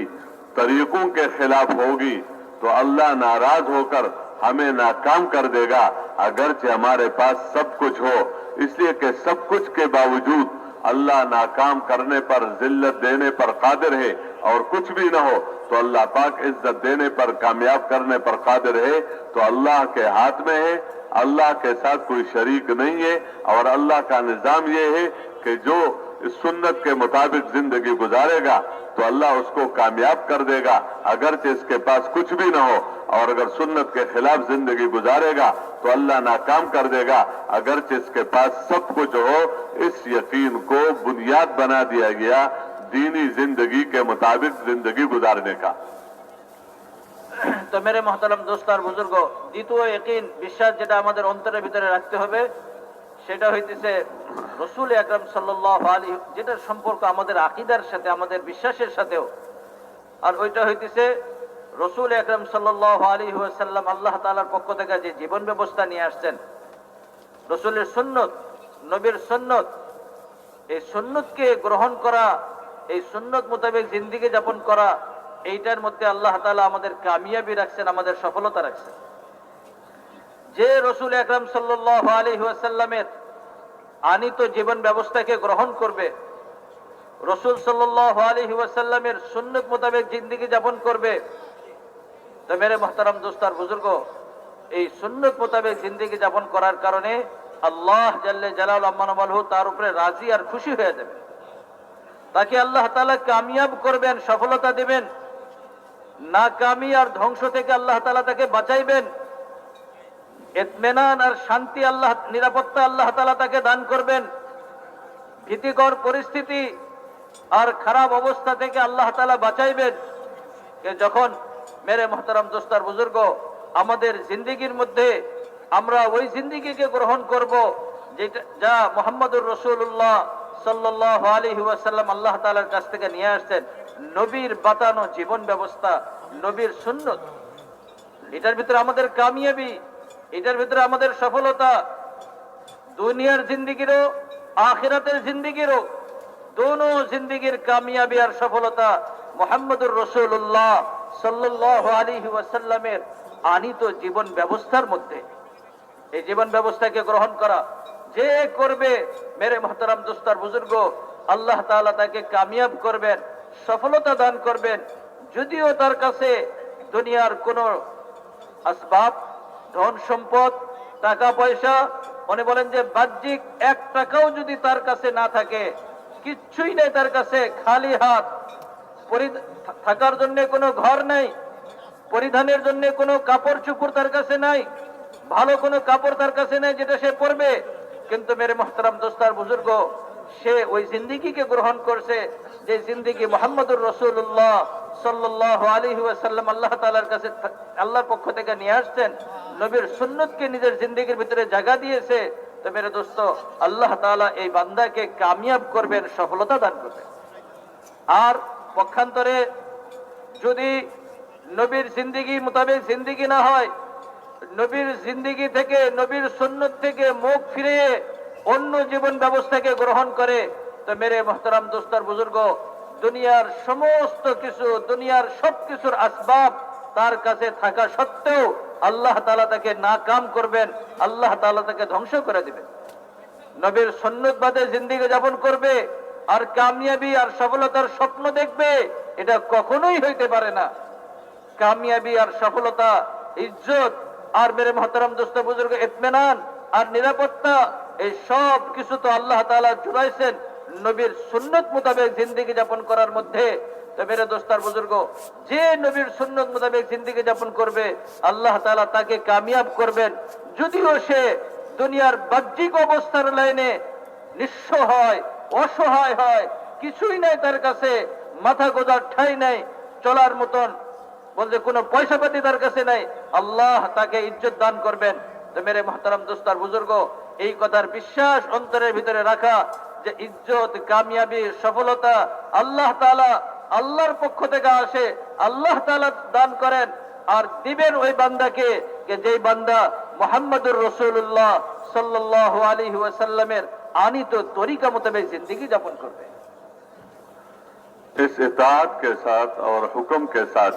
S2: तरीकों के खिलाफ होगी तो अल्लाह नाराज होकर हमें नाकाम कर देगा, अगरचे हमारे पास सब कुछ हो। इसलिए कि सब कुछ के बावजूद अल्लाह नाकाम करने पर, जिल्लत देने पर कादिर है, और कुछ भी न हो तो अल्लाह पाक इज्जत देने पर, कामयाब करने पर कादिर है। तो अल्लाह के हाथ में है, अल्लाह के साथ कोई शरीक नहीं है, और अल्लाह का निजाम ये है कि जो इस सुन्नत के मुताबिक जिंदगी गुजारेगा तो अल्लाह उसको कामयाब कर देगा, अगरचे इसके पास कुछ भी न हो। और अगर सुन्नत के खिलाफ जिंदगी गुजारेगा तो अल्लाह नाकाम कर देगा, अगरचे इसके पास सब कुछ हो। इस यकीन को बुनियाद बना दिया गया दीनी जिंदगी के मुताबिक जिंदगी गुजारने का।
S1: তো মেরে মহতারাম দোস্ত আর বুজুর্গ, দ্বিতীয় ইয়াকিন বিশ্বাস যেটা আমাদের অন্তরের ভিতরে রাখতে হবে সেটা হইতেছে রাসূল আকরাম সাল্লাল্লাহু আলাইহি, যেটার সম্পর্ক আমাদের আকীদার সাথে, আমাদের বিশ্বাসের সাথেও। আর ওইটা হইতেছে রাসূল আকরাম সাল্লাল্লাহু আলাইহি ওয়াসাল্লাম আল্লাহ তাআলার পক্ষ থেকে যে জীবন ব্যবস্থা নিয়ে আসছেন, রাসূলের সুন্নত, নবীর সুন্নত, এই সুন্নতকে গ্রহণ করা, এই সুন্নত মোতাবেক জিন্দেগি যাপন করা, এইটার মধ্যে আল্লাহ তাআলা আমাদের কামিয়াবি রাখছেন, আমাদের সফলতা রাখছেন। যে রাসূল আকরাম সাল্লাল্লাহু আলাইহি ওয়াসাল্লামের আনিত জীবন ব্যবস্থাকে গ্রহণ করবে, রাসূল সাল্লাল্লাহু আলাইহি ওয়াসাল্লামের সুন্নত মোতাবেক জিন্দেগি যাপন করবে, তো মেরে মুহতারাম দোস্ত আর বুজুর্গ, এই সুন্নত মোতাবেক জিন্দেগি যাপন করার কারণে আল্লাহ জাল্লে জালাল আম্মানহু তার উপরে রাজি আর খুশি হয়ে যাবেন, তাকে আল্লাহ তাআলা কামিয়াব করবেন, সফলতা দিবেন, নাকামি আর ধ্বংস থেকে আল্লাহ তাআলা তাকে বাঁচাইবেন, ইতমিনান আর শান্তি, আল্লাহ নিরাপত্তা আল্লাহ তাআলা তাকে দান করবেন, ভীতিকর পরিস্থিতি আর খারাপ অবস্থা থেকে আল্লাহ তাআলা বাঁচাইবেন। যখন মেরে মুহতারাম দোস্ত আর বুজুর্গ, আমাদের জিন্দেগির মধ্যে আমরা ওই জিন্দেগিকে গ্রহণ করব যেটা যা মুহাম্মদুর রাসূলুল্লাহ সাল্লাল্লাহু আলাইহি ওয়াসাল্লাম আল্লাহ তাআলার কাছ থেকে নিয়ে আসছেন, নবীর বাতানো জীবন ব্যবস্থা, নবীর সুন্নত। এটার ভিতরে আমাদের কামিয়াবি, এটার ভিতরে আমাদের সফলতা, দুনিয়ার জিন্দেগিরও আখিরাতের জিন্দেগিরও, দোনো জিন্দেগির কামিয়াবি আর সফলতা মুহাম্মদুর রাসূলুল্লাহ সাল্লাল্লাহু আলাইহি ওয়াসাল্লামের আনিত জীবন ব্যবস্থার মধ্যে। এই জীবন ব্যবস্থাকে গ্রহণ করা যে করবে, মেরে মুহতারাম দোস্ত আর বুজুর্গ, আল্লাহ তাআলা তাকে কামিয়াব করবেন, সফলতা দান করবেন। যদিও তার কাছে দুনিয়ার কোনো আসবাব, ধন সম্পদ, টাকা পয়সা, উনি বলেন যে বাহ্যিক 1 টাকাও যদি তার কাছে না থাকে, কিচ্ছুই নেই তার কাছে, খালি হাত, থাকার জন্য কোনো ঘর নাই, পরিধানের জন্য কোনো কাপড় চোপড় তার কাছে নাই, ভালো কোনো কাপড় তার কাছে নাই যেটা সে পরবে, কিন্তু মেরে মুহতারাম দোস্ত আর বুজুর্গ, সে ওই জিন্দেগিকে গ্রহণ করছে যে জিন্দেগি মুহাম্মদুর রাসূলুল্লাহ সাল্লাল্লাহু আলাইহি ওয়াসাল্লাম আল্লাহ তাআলার কাছে, আল্লাহর পক্ষ থেকে নিয়ে আসছেন, নবীর সুন্নতকে নিজের জিন্দেগির ভিতরে জায়গা দিয়েছে। তো মেরে দোস্ত, আল্লাহ তাআলা এই বান্দাকে কামিয়াব করবেন, সফলতা দান করবেন। আর পক্ষান্তরে যদি নবীর জিন্দেগি মোতাবেক জিন্দেগি না হয়, নবীর জিন্দেগি থেকে, নবীর সুন্নত থেকে মুখ ফিরিয়ে অন্য জীবন ব্যবস্থাকে গ্রহণ করে, তো মেরে মুহতারাম দোস্ত আর বুজুর্গ, দুনিয়ার সমস্ত কিছু, দুনিয়ার সবকিছুর আসবাব তার কাছে থাকা সত্ত্বেও আল্লাহ তাআলা তাকে নাকাম করবেন, আল্লাহ তাআলা তাকে ধ্বংস করে দিবেন। নবীর সুন্নত বাদে জিন্দেগি যাপন করবে আর কামিয়াবি আর সফলতার স্বপ্ন দেখবে, এটা কখনোই হইতে পারে না। কামিয়াবি আর সফলতা, ইজ্জত আর মেরে মুহতারাম দোস্ত বুজুর্গ, ইতমিনান আর নিরাপত্তা, এই সব কিছু তো আল্লাহ তাআলা জুড়াইছেন নবীর সুন্নত মোতাবেক জিন্দেগি যাপন করার মধ্যে। তো মেরে দোস্ত আর বুজুর্গ, যে নবীর সুন্নত মোতাবেক জিন্দেগি যাপন করবে, আল্লাহ তাআলা তাকে কামিয়াব করবেন। যদিও সে দুনিয়ার বাহ্যিক অবস্থার লাইনে নিঃস্ব হয়, অসহায় হয়, কিছুই নাই তার কাছে, মাথা গোজার ঠাঁই নাই, চলার মতন বলছে কোনো পয়সা পাতি তার কাছে নাই, আল্লাহ তাকে ইজ্জত দান করবেন। তো মেরে মুহতারাম দোস্তার বুজুর্গ, এই কথার বিশ্বাস অন্তরের ভিতরে রাখা যে ইজ্জত, কামিয়াবি, সফলতা আল্লাহ তাআলা, আল্লাহর পক্ষ থেকে আসে, আল্লাহ তাআলা দান করেন আর দিবেন ওই বান্দাকে, যেই বান্দা মুহাম্মদুর রাসূলুল্লাহ সাল্লাল্লাহু আলাইহি ওয়াসাল্লামের আনিত তরিকা মোতাবেক जिंदगी যাপন করবে।
S2: इस इताअत के साथ और हुक्म के साथ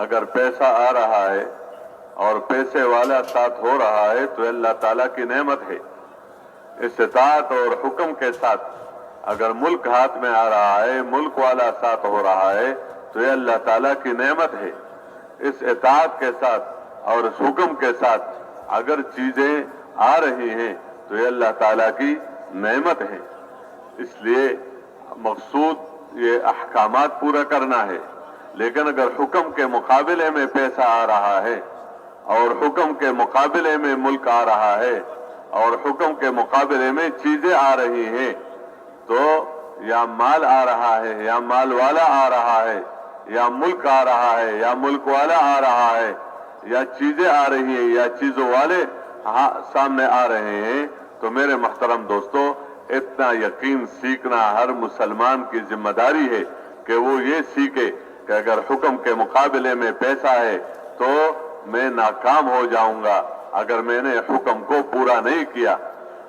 S2: अगर पैसा आ रहा है और पैसे वाला साथ हो रहा है तो अल्लाह ताला की नेमत है। इस इताअत और हुक्म के साथ अगर मुल्क हाथ में आ रहा है, मुल्क वाला साथ हो रहा है तो ये अल्लाह ताला की नेमत है। इस इताअत के साथ और इस हुक्म के साथ अगर चीजें आ रही हैं तो ये अल्लाह ताला की नेमत है। इसलिए मकसूद ये अहकामात पूरा करना है। लेकिन अगर हुक्म के मुकाबले में पैसा आ रहा है और हुक्म के मुकाबले में मुल्क आ रहा है और हुक्म के मुकाबले में चीजें आ रही हैं तो या माल आ रहा है या माल वाला आ रहा है या मुल्क आ रहा है या मुल्क वाला आ रहा है या चीजें आ रही है या चीजों वाले सामने आ रहे हैं, तो मेरे मुहतरम दोस्तों, इतना यकीन सीखना हर मुसलमान की जिम्मेदारी है कि वो ये सीखे कि अगर हुक्म के मुकाबले में पैसा है तो मैं नाकाम हो जाऊंगा अगर मैंने हुक्म को पूरा नहीं किया,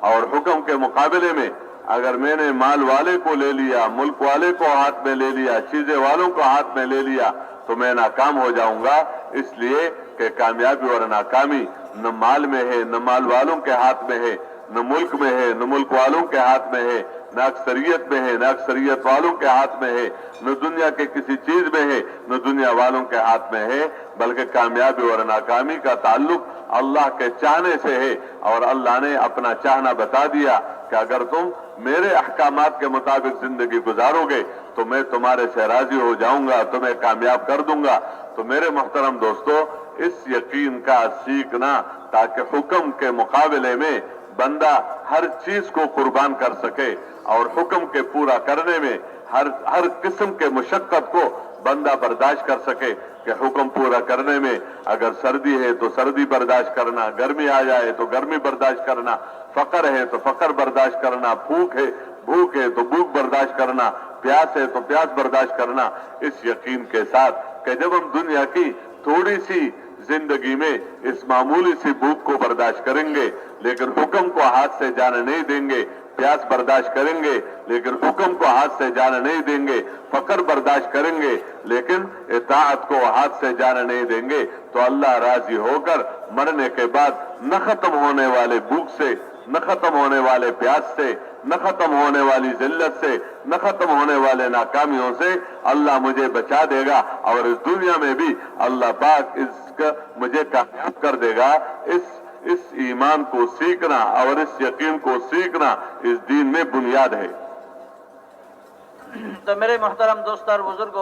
S2: और हुक्म के मुकाबले में अगर मैंने माल वाले को ले लिया, मुल्क वाले को हाथ में ले लिया, चीजें वालों को हाथ में ले लिया तो मैं नाकाम हो जाऊंगा। इसलिए कि कामयाबी और नाकामी न माल में है, न माल वालों के हाथ में है, न मुल्क में है, न मुल्क वालों के हाथ में है, न अक्सरियत में है, न अक्सरियत वालों के हाथ में है, न दुनिया के किसी चीज में है, न दुनिया वालों के हाथ में है, बल्कि कामयाबी और नाकामी का ताल्लुक अल्लाह के चाहने से है। और अल्लाह ने अपना चाहना बता दिया कि अगर तुम मेरे अहकामात के मुताबिक जिंदगी गुजारोगे तो मैं तुम्हारे से राजी हो जाऊंगा, तुम्हें कामयाब कर दूंगा। तो मेरे मुहतरम दोस्तों, इस यकीन का सीखना ताकि हुक्म के मुकाबले में बंदा हर चीज को कुर्बान कर सके और हुक्म के पूरा करने में हर किस्म के मुशक्कत को बंदा बर्दाश्त कर सके कि हुक्म पूरा करने में अगर सर्दी है तो सर्दी बर्दाश्त करना, गर्मी आ जाए तो गर्मी बर्दाश्त करना, फकर है तो फकर बर्दाश्त करना, भूख है तो भूख बर्दाश्त करना, प्यास है तो प्यास बर्दाश्त करना, इस यकीन के साथ कि जब हम दुनिया की थोड़ी सी जिंदगी में इस मामूली सी भूख को बर्दाश्त करेंगे लेकिन हुक्म को हाथ से जाने नहीं देंगे, प्यास बर्दाश्त करेंगे लेकिन हुक्म को हाथ से जाने नहीं देंगे, फकर बर्दाश्त करेंगे लेकिन इताअत को हाथ से जाने नहीं देंगे, तो अल्लाह राजी होकर मरने के बाद न खत्म होने वाले भूख से, न खत्म होने वाले प्यास से, न खत्म होने वाली जिल्लत से, न खत्म होने वाले नाकामियों से अल्लाह मुझे बचा देगा और इस दुनिया में भी अल्लाह पाक इसका मुझे कामयाब कर देगा। इस ईमान को सीखना और इस यकीन को सीखना इस दीन में बुनियाद है।
S1: तो मेरे मोहतरम दोस्त और बुजुर्ग,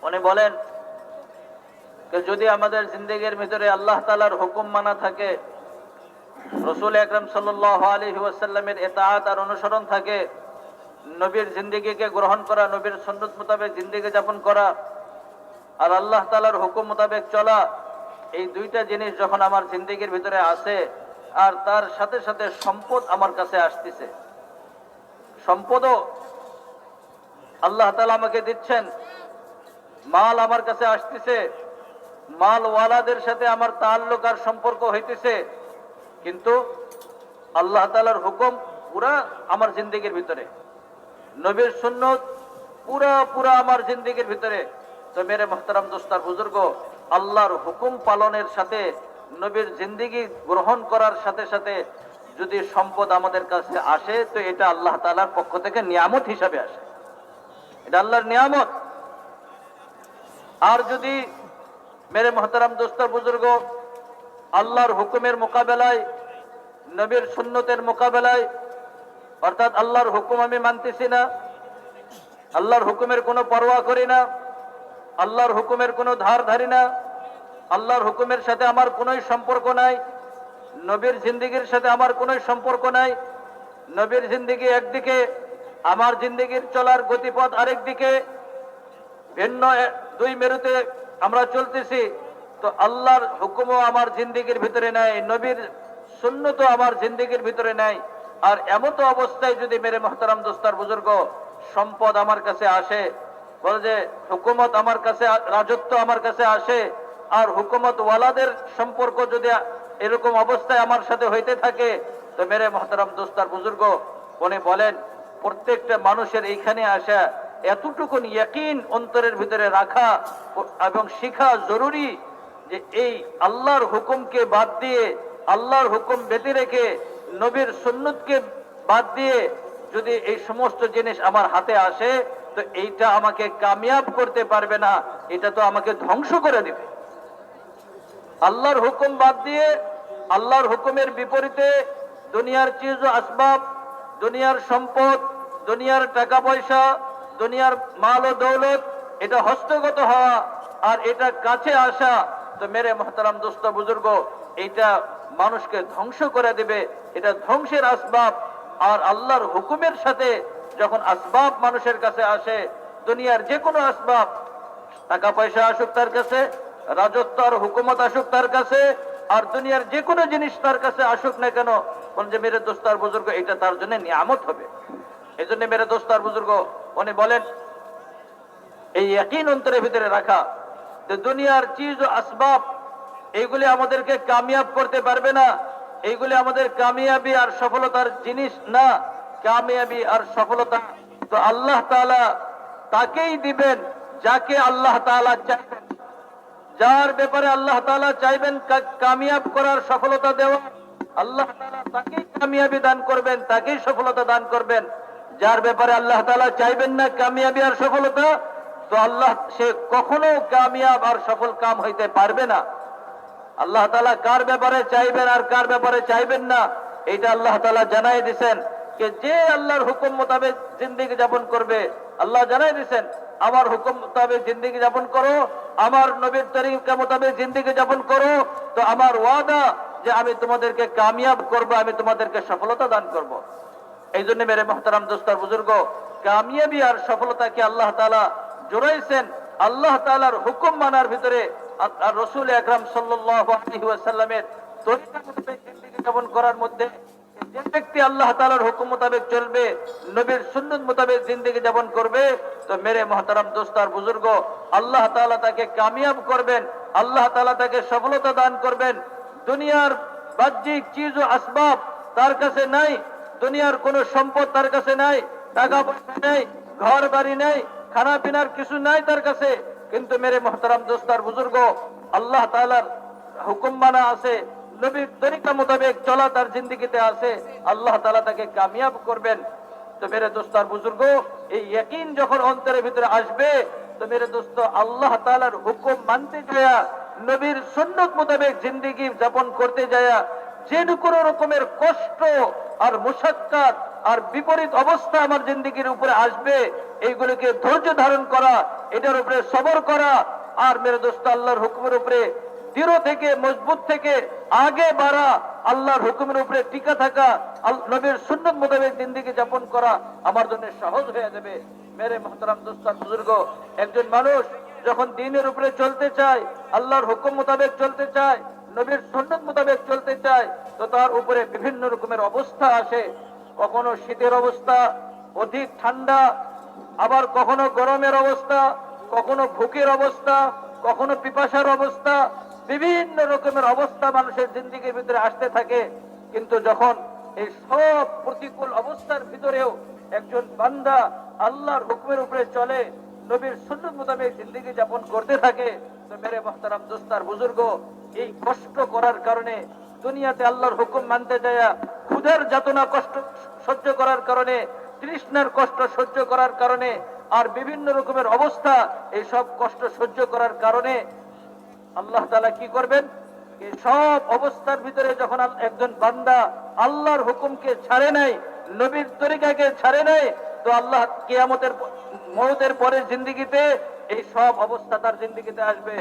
S1: उन्हें बोलें कि যদি আমাদের জিন্দেগির ভিতরে আল্লাহ তাআলার হুকুম মানা থাকে, রাসূল আকরাম সাল্লাল্লাহু আলাইহি ওয়াসাল্লামের ইতাআত আর অনুসরণ থাকে, নবীর জিন্দেগিকে গ্রহণ করা, নবীর সুন্নাত মোতাবেক জিন্দেগি যাপন করা আর আল্লাহ তাআলার হুকুম মোতাবেক চলা, এই দুইটা জিনিস যখন আমার জিন্দেগির ভিতরে আসে আর তার সাথে সাথে সম্পদ আমার কাছে আসতেছে, সম্পদও আল্লাহ তাআলা আমাকে দিচ্ছেন, মাল আমার কাছে আসতেছে, মালওয়ালাদের সাথে আমার তাআল্লুক আর সম্পর্ক হইতেছে, কিন্তু আল্লাহ তাআলার হুকুম পুরা আমার জিন্দেগির ভিতরে, নবীর সুন্নাত পুরা আমার জিন্দেগির ভিতরে। তো মেরে মুহতারাম দোস্ত আর বুজুর্গ, আল্লাহর হুকুম পালনের সাথে নবীর জিন্দেগি গ্রহণ করার সাথে সাথে যদি সম্পদ আমাদের কাছে আসে তো এটা আল্লাহ তাআলার পক্ষ থেকে নিয়ামত হিসাবে আসে, এটা আল্লাহর নিয়ামত। আর যদি মেরে মুহতারাম দোস্ত আর বুজুর্গ আল্লাহর হুকুমের মোকাবেলায়, নবীর সুন্নতের মোকাবেলায়, অর্থাৎ আল্লাহর হুকুম আমি মানতেছি না, আল্লাহর হুকুমের কোনো পরোয়া করি না, আল্লাহর হুকুমের কোনো ধার ধারি না, আল্লাহর হুকুমের সাথে আমার কোনো সম্পর্ক নাই, নবীর জিন্দেগির সাথে আমার কোনো সম্পর্ক নাই, নবীর জিন্দেগি একদিকে, আমার জিন্দেগির চলার গতিপথ আরেক দিকে, ভিন্ন দুই মেরুতে আমরা চলতেছি, তো আল্লাহর হুকুমও আমার জিন্দেগির ভিতরে নাই, নবীর সুন্নতও আমার জিন্দেগির ভিতরে নাই। আর এমতো অবস্থায় যদি মেরে মহতারাম দোস্তার বুজুর্গ সম্পদ আমার কাছে আসে, বলে যে হুকুমত আমার কাছে, রাজত্ব আমার কাছে আসে, আর হুকুমত ওয়ালাদের সম্পর্ক যদি এরকম অবস্থায় আমার সাথে হইতে থাকে, তো মেরে মহতারাম দোস্তার বুজুর্গ উনি বলেন প্রত্যেকটা মানুষের এইখানে আসা এতটুকু ইয়াকিন অন্তরের ভিতরে রাখা এবং শিখা জরুরি যে এই আল্লাহর হুকুমকে বাদ দিয়ে, আল্লাহর হুকুম বেঁধে রেখে নবীর সুন্নতকে বাদ দিয়ে যদি এই সমস্ত জিনিস আমার হাতে আসে, তো এইটা আমাকে কামিয়াব করতে পারবে না, এটা তো আমাকে ধ্বংস করে দেবে। আল্লাহর হুকুম বাদ দিয়ে আল্লাহর হুকুমের বিপরীতে দুনিয়ার চিজ ও আসবাব, দুনিয়ার সম্পদ, দুনিয়ার টাকা পয়সা, দুনিয়ার মাল ও দৌলত, এটা হস্তগত হওয়া আর এটা কাছে আসা, তো মেরে মহতারাম দোস্ত বুজুর্গ, এটা মানুষকে ধ্বংস করে দেবে, এটা ধ্বংসের আসবাব। আর আল্লাহর হুকুমের সাথে যখন আসবাব মানুষের কাছে আসে, দুনিয়ার যে কোনো আসবাব, টাকা পয়সা আসুক তার কাছে, রাজত্ব আর হুকুমত আসুক তার কাছে, আর দুনিয়ার যে কোনো জিনিস তার কাছে আসুক না কেন, যে মেরে দোস্তার বুজুর্গ এটা তার জন্য নিয়ামত হবে। এই জন্য মেরে দোস্তার বুজুর্গ উনি বলেন এই ইয়াকিন অন্তরের ভিতরে রাখা যে দুনিয়ার চিজ ও আসবাব এইগুলি আমাদেরকে কামিয়াব করতে পারবে না, এইগুলি আমাদের কামিয়াবি আর সফলতার জিনিস না। কামিয়াবি আর সফলতা তো আল্লাহ তাআলা তাকেই দিবেন যাকে আল্লাহ তাআলা চাইবেন, যার ব্যাপারে আল্লাহ তাআলা চাইবেন কামিয়াব করার, সফলতা দেওয়া, আল্লাহ তাআলা তাকেই কামিয়াবি দান করবেন, তাকেই সফলতা দান করবেন। যার ব্যাপারে আল্লাহ তাআলা চাইবেন না কামিয়াবি আর সফলতা, তো আল্লাহ সে কখনো কামিয়াব আর সফল কাম হইতে পারবে না। আল্লাহ তাআলা কার ব্যাপারে চাইবেন আর কার ব্যাপারে চাইবেন না, এটা আল্লাহ তাআলা জানাই দিয়েছেন যে আল্লাহর হুকুম মোতাবেক জিন্দেগি যাপন করবে, আল্লাহ জানাই দিয়েছেন আমার হুকুম মোতাবেক জিন্দেগি যাপন করো, আমার নবীর তরিকা মোতাবেক জিন্দেগি যাপন করো, তো আমার ওয়াদা যে আমি তোমাদেরকে কামিয়াব করব, আমি তোমাদেরকে সফলতা দান করব। এই জন্য মেরে মুহতারাম দোস্তার বুজুর্গ, কামিয়াবি আর সফলতাকে আল্লাহ তাআলা জোড়াইছেন আল্লাহ তাআলার হুকুম মানার ভিতরে, আর রাসূল আকরাম সাল্লাল্লাহু আলাইহি ওয়াসাল্লামের তরিকা মোতাবেক জিন্দেগি যাপন করার মধ্যে। যে ব্যক্তি আল্লাহ তাআলার হুকুম মোতাবেক চলবে, নবীর সুন্নাত মোতাবেক জিন্দেগি যাপন করবে, তো মেরে মুহতারাম দোস্তার বুজুর্গ আল্লাহ তাআলা তাকে কামিয়াব করবেন, আল্লাহ তাআলা তাকে সফলতা দান করবেন। দুনিয়ার বাহ্যিক চিজ ও আসবাব তার কাছে নাই, দুনিয়ার কোনো সম্পদ তার কাছে নাই, টাকা পয়সা নেই, ঘর বাড়ি নেই, খানা পিনার কিছু নাই তার কাছে, কিন্তু মেরে মুহতারাম দোস্তার বুজুর্গ আল্লাহ তাআলার হুকুম মানা আছে, নবীর তরিকা মোতাবেক চলা তার জিন্দেগিতে আছে, আল্লাহ তাআলা তাকে কামিয়াব করবেন। তো মেরে দোস্তার বুজুর্গ এই ইয়াকিন যখন অন্তরের ভিতরে আসবে, তো মেরে দোস্ত আল্লাহ তাআলার হুকুম মানতে যায়, নবীর সুন্নাত মোতাবেক জিন্দেগি যাপন করতে যায়, যে কোনো রকমের কষ্ট আর মুশাক্কাত আর বিপরীত অবস্থা আমার জিন্দেগির উপরে আসবে, এইগুলোকে ধৈর্য ধারণ করা, এটার উপরে সবর করা, আর মেরে দোস্ত আল্লাহর হুকুমের উপরে দৃঢ় থেকে, মজবুত থেকে আগে বাড়া, আল্লাহর হুকুমের উপরে টিকা থাকা, নবীর সুন্নাত মোতাবেক জিন্দেগি যাপন করা আমার জন্য সহজ হয়ে যাবে। মেরে মুহতারাম দোস্তার বুজুর্গ, একজন মানুষ যখন দ্বীনের উপরে চলতে চায়, আল্লাহর হুকুম মোতাবেক চলতে চায়, নবীর সুন্নাত মোতাবেক চলতে চায়, তো তার উপরে বিভিন্ন রকমের অবস্থা আসে। কখনো শীতের অবস্থা, অধিক ঠান্ডা, আবার কখনো গরমের অবস্থা, কখনো ভুকের অবস্থা, কখনো পিপাসার অবস্থা, বিভিন্ন রকমের অবস্থা মানুষের জিন্দেগির ভিতরে আসতে থাকে। কিন্তু যখন এই সব প্রতিকূল অবস্থার ভিতরেও একজন বান্দা আল্লাহর হুকুমের উপরে চলে, নবীর সুন্নাত মোতাবেক জিন্দেগি যাপন করতে থাকে, তো মেরে মুহতারাম দোস্তার বুজুর্গ এই কষ্ট করার কারণে, দুনিয়াতে আল্লাহর হুকুম মানতে যায় ক্ষুধার যাতনা কষ্ট সহ্য করার কারণে, তৃষ্ণার কষ্ট সহ্য করার কারণে, আর বিভিন্ন রকমের অবস্থা, এই সব কষ্ট সহ্য করার কারণে আল্লাহ তাআলা কি করবেন, এই সব অবস্থার ভিতরে যখন একজন বান্দা আল্লাহর হুকুমকে ছাড়ে নাই, নবীর তরিকাকে ছাড়ে নাই, তো আল্লাহ কিয়ামতের মওতের পরের জিন্দেগিতে এই সব অবস্থা তার জিন্দেগিতে আসবে।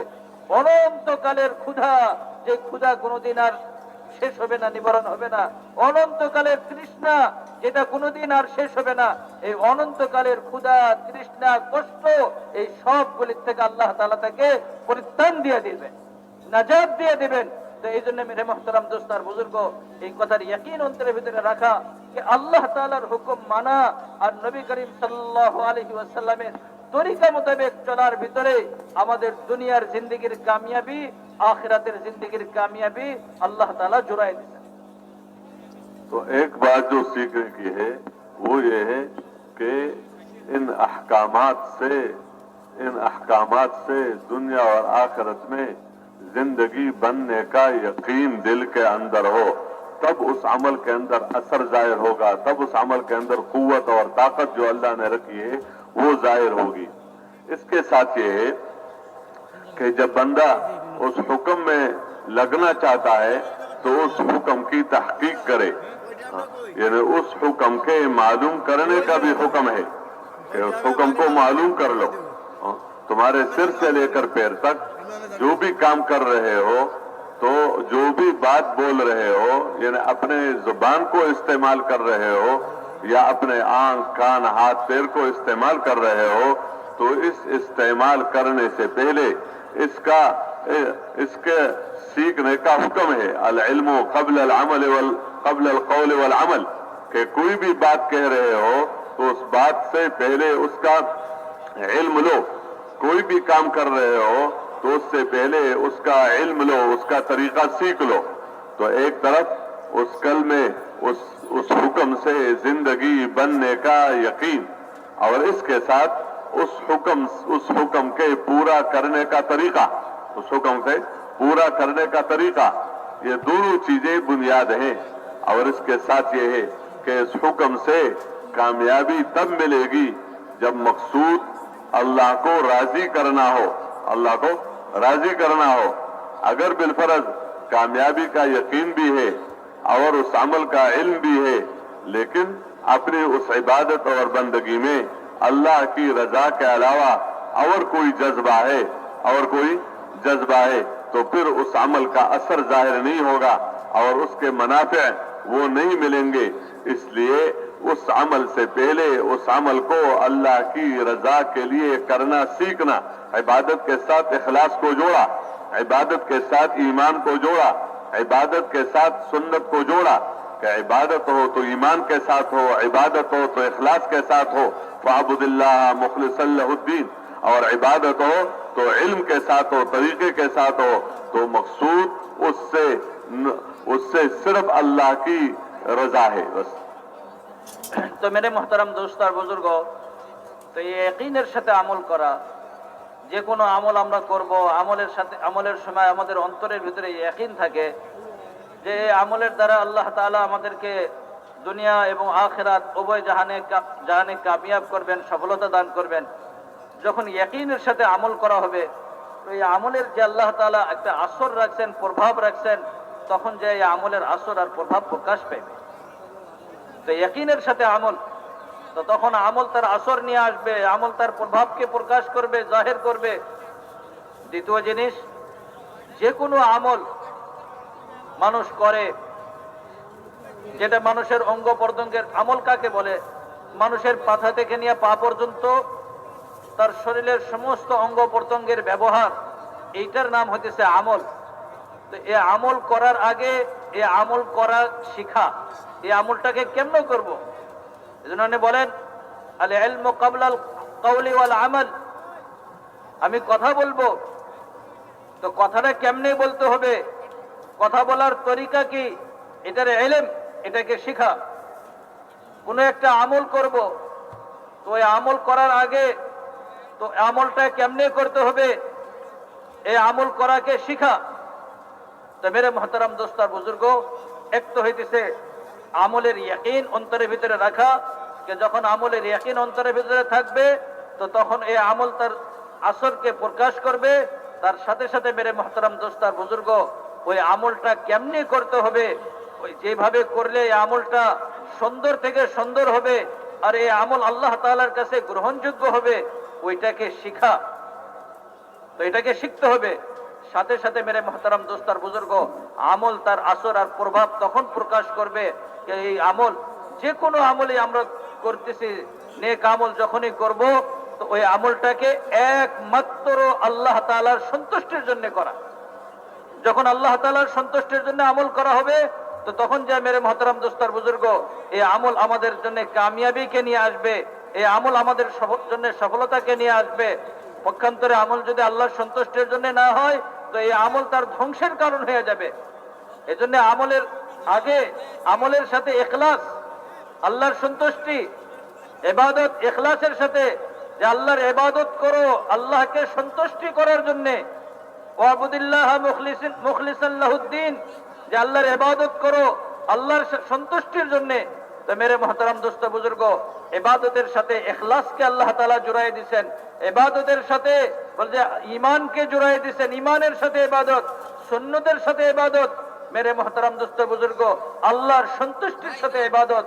S1: অনন্তকালের ক্ষুধা, যে ক্ষুধা কোনোদিন আর শেষ হবে না, নিবারণ হবে না। অনন্তকালের তৃষ্ণা যেটা কোনোদিন আর শেষ হবে না, এই অনন্তকালের ক্ষুধা, তৃষ্ণা, কষ্ট, এই সবগুলির থেকে আল্লাহ তাআলা তাকে পরিত্রাণ দিয়ে দিবেন, নাজাত দিয়ে দিবেন। তো এই জন্য মেরে মুহতারাম দোস্ত আর বুজুর্গ, এই কথার ইয়াকিন অন্তরের ভিতরে রাখা যে আল্লাহ তাআলার হুকুম মানা আর নবী করিম সাল্লাল্লাহু আলাইহি ওয়াসাল্লামের তরিকা মোতাবেক চলার ভিতরে আমাদের দুনিয়ার জিন্দেগির কামিয়াবি, আখিরাতের जिंदगी कामयाबी अल्लाह ताला जुराए देता।
S2: तो एक बात जो सीखने की है वो ये है कि इन अहकामात से दुनिया और आखिरत में जिंदगी बनने का यकीन दिल के अंदर हो, तब उस अमल के अंदर असर जाहिर होगा, तब उस अमल के अंदर कुव्वत और ताकत जो अल्लाह ने रखी है वो जाहिर होगी। इसके साथ ये है कि जब बंदा उस हुक्म में लगना चाहता है तो उस हुक्म की तहकीक करे, यानी उस हुक्म के मालूम करने का भी हुक्म है कि उस हुक्म को मालूम कर लो। तुम्हारे सिर से लेकर पैर तक जो भी काम कर रहे हो, तो जो भी बात बोल रहे हो, यानी अपने जुबान को इस्तेमाल कर रहे हो या अपने आंख, कान, हाथ, पैर को इस्तेमाल कर रहे हो, तो इस इस्तेमाल करने से पहले इसके सीखने का हुक्म है, अल इल्मु क़ब्ल अल अमल क़ब्ल अल क़ौल वल अमल, कि कोई भी बात कह रहे हो तो उस बात से पहले उसका इल्म लो। कोई भी काम कर रहे हो तो उससे पहले उसका इल्म लो, उसका तरीका सीख लो। तो एक तरफ उस कल में उस हुक्म से जिंदगी बनने का यकीन, और इसके साथ उस हुक्म के पूरा करने का तरीका, उस हुक्म के पूरा करने का तरीका, ये दोनों चीजें बुनियाद हैं। और इसके साथ ये है कि इस हुक्म से कामयाबी तब मिलेगी जब मकसूद अल्लाह को राजी करना हो, अल्लाह को राजी करना हो। अगर बिलफरज कामयाबी का यकीन भी है और उस अमल का इल्म भी है, लेकिन अपनी उस इबादत और बंदगी में अल्लाह की रजा के अलावा और कोई जज्बा है तो फिर उस अमल का असर जाहिर नहीं होगा और उसके मुनाफे वो नहीं मिलेंगे। इसलिए उस अमल से पहले उस अमल को अल्लाह की रजा के लिए करना सीखना, इबादत के साथ इखलास को जोड़ा, इबादत के साथ ईमान को जोड़ा, इबादत के साथ सुन्नत को जोड़ा, कि इबादत हो तो ईमान के साथ हो, इबादत हो तो इखलास के साथ हो, फ़अब्दिल्लाह मुखलिसन लहुद्दीन, और इबादत हो तो इल्म के साथ हो, तरीके के साथ हो, तो मकसूद उससे सिर्फ अल्लाह की रजा है बस।
S1: तो मेरे मोहतरम दोस्त और बुजुर्ग, तो ये यकीনের সাথে আমল করা, যে কোনো আমল আমরা করব, আমলের সময় আমাদের অন্তরের ভিতরে ইয়াকিন থাকে যে আমলের দ্বারা আল্লাহ তাআলা আমাদেরকে দুনিয়া এবং আখিরাত উভয় জাহানে কামিয়াব করবেন, সফলতা দান করবেন। যখন ইয়াকিনের সাথে আমল করা হবে, তো এই আমলের যে আল্লাহ তাআলা একটা আসর রাখছেন, প্রভাব রাখছেন, তখন যে এই আমলের আসর আর প্রভাব প্রকাশ পাবে। তো ইয়াকিনের সাথে আমল, তো তখন আমল তার আসর নিয়ে আসবে, আমল তার প্রভাবকে প্রকাশ করবে, জাহির করবে। দ্বিতীয় জিনিস, যে কোনো আমল মানুষ করে যেটা মানুষের অঙ্গ প্রত্যঙ্গের, আমল কাকে বলে? মানুষের মাথা থেকে নিয়ে পা পর্যন্ত তার শরীরের সমস্ত অঙ্গ প্রত্যঙ্গের ব্যবহার, এইটার নাম হইতেছে আমল। তো এই আমল করার আগে এই আমল করা শিখা, এই আমলটাকে কেমনে করব? এজন্য বলেন আল ইলমু ক্বাবলা আল কওলি ওয়াল আমাল, আমি কথা বলবো, তো কথাটা কেমনে বলতে হবে, কথা বলার তরিকা কি, এটার ইলম, এটাকে শিখা। কোনো একটা আমল করব, তো এই আমল করার আগে তো আমলটা কেমনে করতে হবে, এই আমল করাকে শিখা। তো মেরে মোহতারাম দোস্ত আর বুজুর্গ, এক তো হইতেছে আমলের ইয়াকিন অন্তরের ভিতরে রাখা, যে যখন আমলের ইয়াকিন অন্তরের ভিতরে থাকবে তো তখন এই আমল তার আসরকে প্রকাশ করবে। তার সাথে সাথে মেরে মোহতারাম দোস্ত আর বুজুর্গ, ওই আমলটা কেমনে করতে হবে, ওই যেভাবে করলে এই আমলটা সুন্দর থেকে সুন্দর হবে আর এই আমল আল্লাহ তাআলার কাছে গ্রহণযোগ্য হবে, ওইটাকে শিখা। তো এটাকে শিখতে হবে। সাথে সাথে মেরে মোহতারাম দোস্তার বুজুর্গ, আমল তার আসর আর প্রভাব তখন প্রকাশ করবে। এই আমল, যে কোনো আমলই আমরা করতেছি, নেক আমল যখনই করব, তো ওই আমলটাকে একমাত্র আল্লাহ তাআলার সন্তুষ্টির জন্য করা। যখন আল্লাহ তাআলার সন্তুষ্টির জন্য আমল করা হবে, তো তখন যে মেরে মোহতারাম দোস্তার বুজুর্গ, এই আমল আমাদের জন্য কামিয়াবিকে নিয়ে আসবে, এই আমল আমাদের জন্য সফলতাকে নিয়ে আসবে। পক্ষান্তরে আমল যদি আল্লাহর সন্তুষ্টির জন্য না হয়, তো এই আমল তার ধ্বংসের কারণ হয়ে যাবে। এজন্য আমলের আগে আমলের সাথে ইখলাস, আল্লাহর সন্তুষ্টি, ইবাদত ইখলাসের সাথে, যে আল্লাহর ইবাদত করো আল্লাহকে সন্তুষ্টি করার জন্য, ওয়াবুদিল্লাহ মুখলিসান লাহুদ্দিন, যে আল্লাহর ইবাদত করো আল্লাহর সন্তুষ্টির জন্য। তো মেরে মোহতারাম দোস্ত বুজুর্গ, ইবাদতের সাথে ইখলাসকে আল্লাহ তাআলা জুড়াই দিয়েছেন, ইবাদতের সাথে বলছে ঈমানকে জুড়াই দিয়েছেন, ঈমানের সাথে ইবাদত, সুন্নতের সাথে ইবাদত। মেরে মোহতারাম দোস্ত বুজুর্গ, আল্লাহর সন্তুষ্টির সাথে ইবাদত।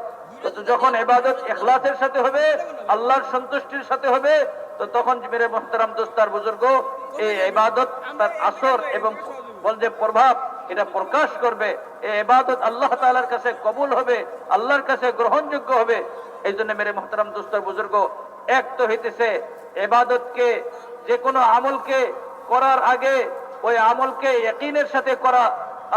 S1: তো যখন ইবাদত ইখলাসের সাথে হবে, আল্লাহর সন্তুষ্টির সাথে হবে, তো তখন মেরে মোহতারাম দোস্তার বুজুর্গ, এই ইবাদত তার আসর এবং বলছে প্রভাব এটা প্রকাশ করবে। এই ইবাদত আল্লাহ তাআলার কাছে কবুল হবে, আল্লাহর কাছে গ্রহণযোগ্য হবে। এই জন্য মেরে মোহতারাম দোস্তার বুজুর্গ, এক তো হইতেছে ইবাদতকে, যে কোনো আমলকে করার আগে ওই আমলকে ইয়াকিনের সাথে করা,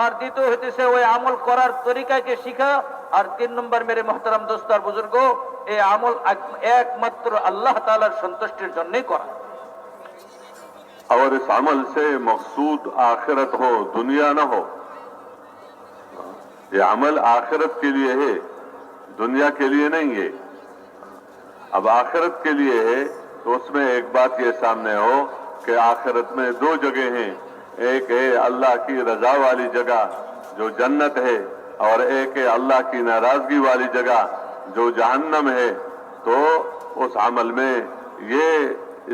S1: আর দ্বিতীয় হইতেছে ওই আমল করার তরিকাকে শিখা, আর 3 নম্বর মেরে মোহতারাম দোস্তার বুজুর্গ, এই আমল একমাত্র আল্লাহ তাআলার সন্তুষ্টির জন্যই করা।
S2: और इस अमल से मकसूद आखिरत हो, दुनिया न हो। ये अमल आखिरत के लिए है, दुनिया के लिए नहीं है। अब आखिरत के लिए है तो उसमें एक बात ये सामने हो कि आखिरत में 2 जगह हैं, एक है अल्लाह की रजा वाली जगह जो जन्नत है, और एक है अल्लाह की नाराजगी वाली जगह जो जहन्नम है। तो उस अमल में ये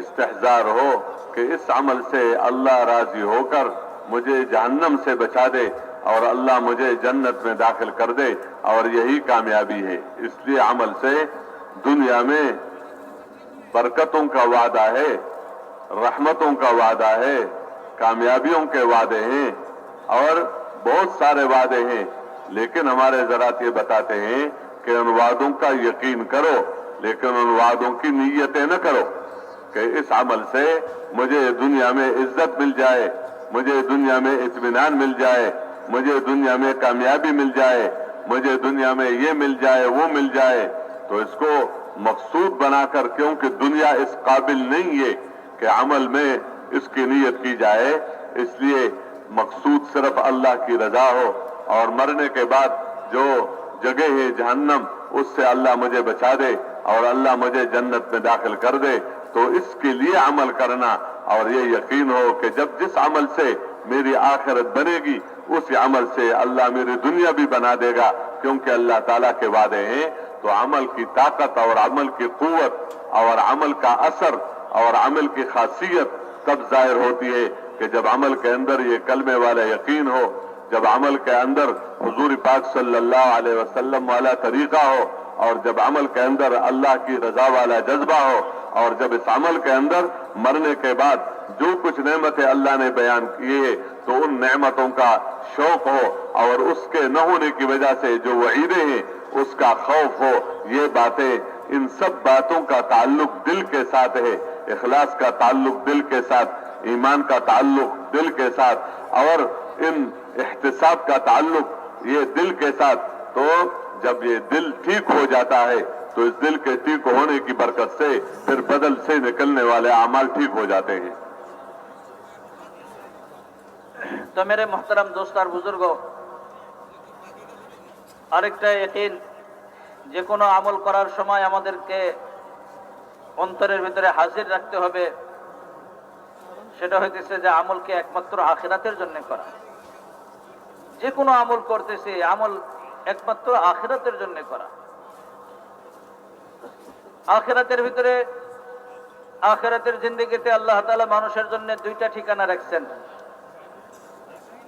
S2: इस्तेहजार हो कि इस अमल से अल्लाह राजी होकर मुझे जहन्नम से बचा दे और अल्लाह मुझे जन्नत में दाखिल कर दे, और यही कामयाबी है। इसलिए अमल से दुनिया में बरकतों का वादा है, रहमतों का वादा है, कामयाबियों के वादे हैं, और बहुत सारे वादे हैं। लेकिन हमारे ज़रात ये बताते हैं कि उन वादों का यकीन करो, लेकिन उन वादों की नीयतें न करो कि इस अमल से मुझे दुनिया में इज्जत मिल जाए, मुझे दुनिया में इत्मीनान मिल जाए, मुझे दुनिया में कामयाबी मिल जाए, मुझे दुनिया में ये मिल जाए, वो मिल जाए। तो इसको मकसूद बनाकर, क्योंकि दुनिया इस काबिल नहीं है कि अमल में इसकी नीयत की जाए, इसलिए मकसूद सिर्फ अल्लाह की रजा हो, और मरने के बाद जो जगह है जहन्नम, उससे अल्लाह मुझे बचा दे और अल्लाह मुझे जन्नत में दाखिल कर दे। तो इसके लिए अमल करना, और ये यकीन हो कि जब जिस अमल से मेरी आखिरत बनेगी, उस अमल से अल्लाह मेरी दुनिया भी बना देगा, क्योंकि अल्लाह ताला के वादे हैं। तो अमल की ताकत और अमल की कुव्वत और अमल का असर और अमल की खासियत तब जाहिर होती है कि जब अमल के अंदर ये कलमे वाला यकीन हो, जब अमल के अंदर हुजूर पाक सल्लल्लाहु अलैहि वसल्लम वाला तरीका हो, और जब अमल के अंदर अल्लाह की रजा वाला जज्बा हो, और जब इस अमल के अंदर मरने के बाद जो कुछ नेमतें अल्लाह ने बयान किए, तो उन नेमतों का शौक हो, और उसके न होने की वजह से जो वईदें हैं उसका खौफ हो। ये बातें, इन सब बातों का ताल्लुक दिल के साथ है। इखलास का ताल्लुक दिल के साथ, ईमान का ताल्लुक दिल के साथ, और इन इहतिसाब का ताल्लुक ये दिल के साथ। तो जब ये दिल ठीक हो जाता है, तो इस दिल के ठीक होने की बरकत से फिर बदल से निकलने वाले अमाल ठीक हो जाते हैं।
S1: तो मेरे मोहतरम दोस्त और बुजुर्ग, আরেকটা ইয়াকিন, যে কোনো আমল করার সময় আমাদেরকে অন্তরের ভিতরে হাজির রাখতে হবে, সেটা হইতেছে যে আমলকে একমাত্র আখিরাতের জন্য করা। যে কোনো আমল করতেছি, আমল একমাত্র আখিরাতের জন্য করা। আখিরাতের ভিতরে, আখিরাতের জিন্দেগিতে আল্লাহ তাআলা মানুষের জন্য 2টা ঠিকানা রাখছেন।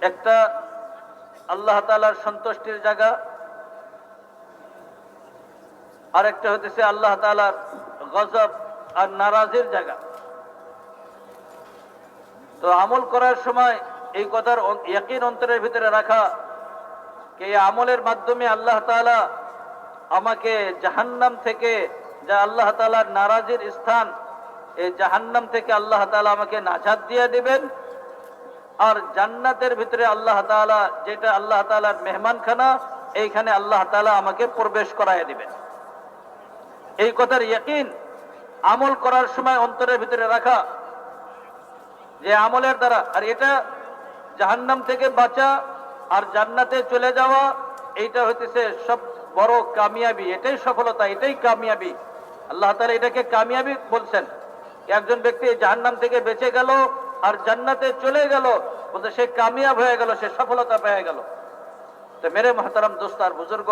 S1: একটা আল্লাহ তাআলার সন্তুষ্টির জায়গা, আর একটা হইতেছে আল্লাহ তাআলার গজব আর নারাজির জায়গা। তো আমল করার সময় এই কথার ইয়াকিন অন্তরের ভিতরে রাখা যে এই আমলের মাধ্যমে আল্লাহ তাআলা আমাকে জাহান্নাম থেকে, যা আল্লাহ তাআলার নারাজির স্থান, এই জাহান্নাম থেকে আল্লাহ তাআলা আমাকে নাজাত দিয়ে দিবেন, আর জান্নাতের ভিতরে আল্লাহ তাআলা, যেটা আল্লাহ তাআলার মেহমানখানা, এইখানে আল্লাহ তাআলা আমাকে প্রবেশ করায় দিবেন। এই কথার ইয়াকিন আমল করার সময় অন্তরের ভিতরে রাখা, যে আমলের দ্বারা, আর এটা জাহান্নাম থেকে বাঁচা আর জান্নাতে চলে যাওয়া, এইটা হইতেছে সব বড় কামিয়াবি, এটাই সফলতা, এটাই কামিয়াবি। আল্লাহ তাআলা এটাকে কামিয়াবি বলছেন। একজন ব্যক্তি জাহান্নাম থেকে বেঁচে গেল আর জান্নাতে চলে গেল, বলতে সে কামিয়াব হয়ে গেল, সে সফলতা পেয়ে গেল। তো মেরে মুহতারাম দোস্ত আর বুজুর্গ,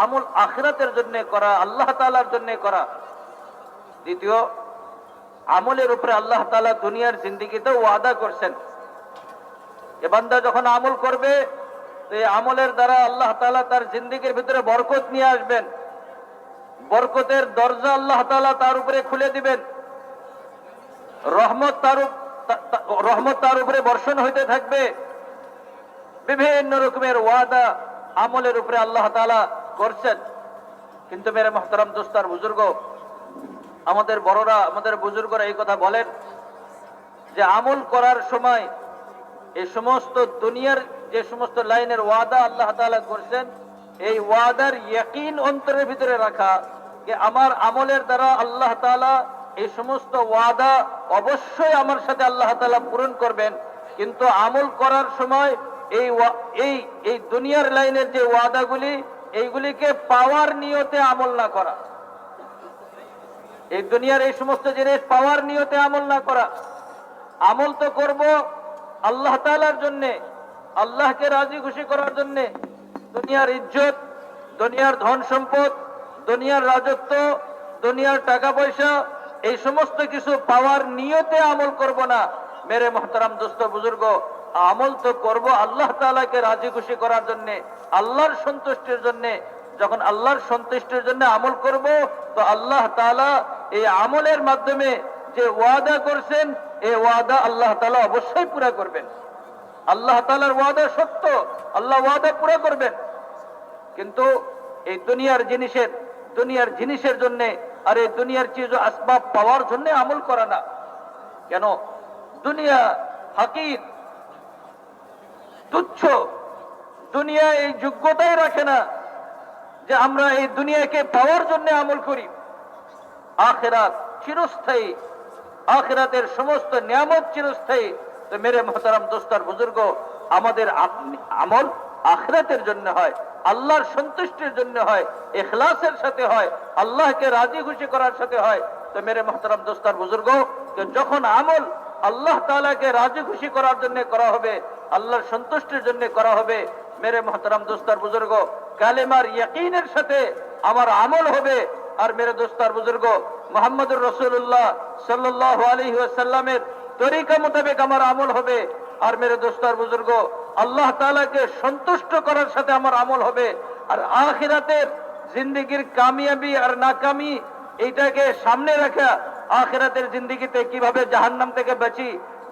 S1: আমল আখিরাতের জন্য করা, আল্লাহ তাআলার জন্য করা। দ্বিতীয়, আমলের উপরে আল্লাহ তাআলা দুনিয়ার জিন্দেগিতে ওয়াদা করছেন, এ বান্দা যখন আমল করবে, তো এই আমলের দ্বারা আল্লাহ তাআলা তার জিন্দেগির ভিতরে বরকত নিয়ে আসবেন, বরকতের দরজা আল্লাহ তাআলা তার উপরে খুলে দিবেন, রহমত তার উপরে বর্ষণ হইতে থাকবে। বিভিন্ন রকমের ওয়াদা আমলের উপরে আল্লাহ তাআলা করছেন। কিন্তু মেরে মুহতারাম দোস্ত আর বুজুর্গ, আমাদের বড়রা, আমাদের বুজুর্গরা এই কথা বলেন যে আমল করার সময় এই সমস্ত দুনিয়ার যে সমস্ত লাইনের ওয়াদা আল্লাহ তাআলা করছেন, এই ওয়াদার ইয়াকিন অন্তরের ভিতরে রাখা, যে আমার আমলের দ্বারা আল্লাহ তাআলা এই সমস্ত ওয়াদা অবশ্যই আমার সাথে আল্লাহ তাআলা পূরণ করবেন। কিন্তু আমল করার সময় এই দুনিয়ার লাইনের যে ওয়াদাগুলি, এইগুলিকে পাওয়ার নিয়তে আমল না করা, এই দুনিয়ার এই সমস্ত জিনিস পাওয়ার নিয়তে আমল না করা। আমল তো করব আল্লাহ তাআলার জন্য, আল্লাহকে রাজি খুশি করার জন্য। দুনিয়ার ইজ্জত, দুনিয়ার ধন সম্পদ, দুনিয়ার রাজত্ব, দুনিয়ার টাকা পয়সা, এই সমস্ত কিছু পাওয়ার নিয়তে আমল করব না। মেরে মুহতারাম দোস্ত বুজুর্গ, আমল তো করব আল্লাহ তাআলাকে রাজি খুশি করার জন্য, আল্লাহর সন্তুষ্টির জন্য। যখন আল্লাহর সন্তুষ্টির জন্য আমল করব, তো আল্লাহ তাআলা এই আমলের মাধ্যমে যে ওয়াদা করছেন, এই ওয়াদা আল্লাহ তাআলা অবশ্যই পুরা করবেন। আল্লাহ তাআলার ওয়াদা সত্য, আল্লাহ ওয়াদা পুরা করবেন। কিন্তু এই দুনিয়ার জিনিসের জন্য, আর এই দুনিয়ার চিজ ও আসবাব পাওয়ার জন্য আমল করা না। কেন? দুনিয়া হাকির, তুচ্ছ। দুনিয়া এই যোগ্যতাই রাখে না যে আমরা এই দুনিয়াকে পাওয়ার জন্য আমল করি। আখিরাত চিরস্থায়ী, আখিরাতের সমস্ত নিয়ামত চিরস্থায়ী। তো মেরে মুহতারাম দোস্ত আর বুজুর্গ, আমাদের আমল আখিরাতের জন্য হয়, আল্লাহর সন্তুষ্টির জন্য হয়, ইখলাসের সাথে হয়, আল্লাহকে রাজি খুশি করার সাথে হয়। তো মেরে মুহতারাম দোস্ত আর বুজুর্গ, যখন আমল আল্লাহ তাআলাকে রাজি খুশি করার জন্য করা হবে, আল্লাহর সন্তুষ্টির জন্য করা হবে, মেরে মুহতারাম দোস্ত আর বুজুর্গ, কালেমার ইয়াকিনের সাথে আমার আমল হবে। আর মেরে দোস্ত আর বুজুর্গ, মুহাম্মদুর রাসূলুল্লাহ সাল্লাল্লাহু আলাইহি ওয়াসাল্লামের তরিকা মোতাবেক আমার আমল হবে। আর মেরে দোস্ত আর বুজুর্গ, আল্লাহ তাআলাকে সন্তুষ্ট করার সাথে আমার আমল হবে। আর আখিরাতের জিন্দেগির কামিয়াবি আর নাকামি, এইটাকে সামনে রাখা, আখিরাতের জিন্দেগিতে কিভাবে জাহান্নাম থেকে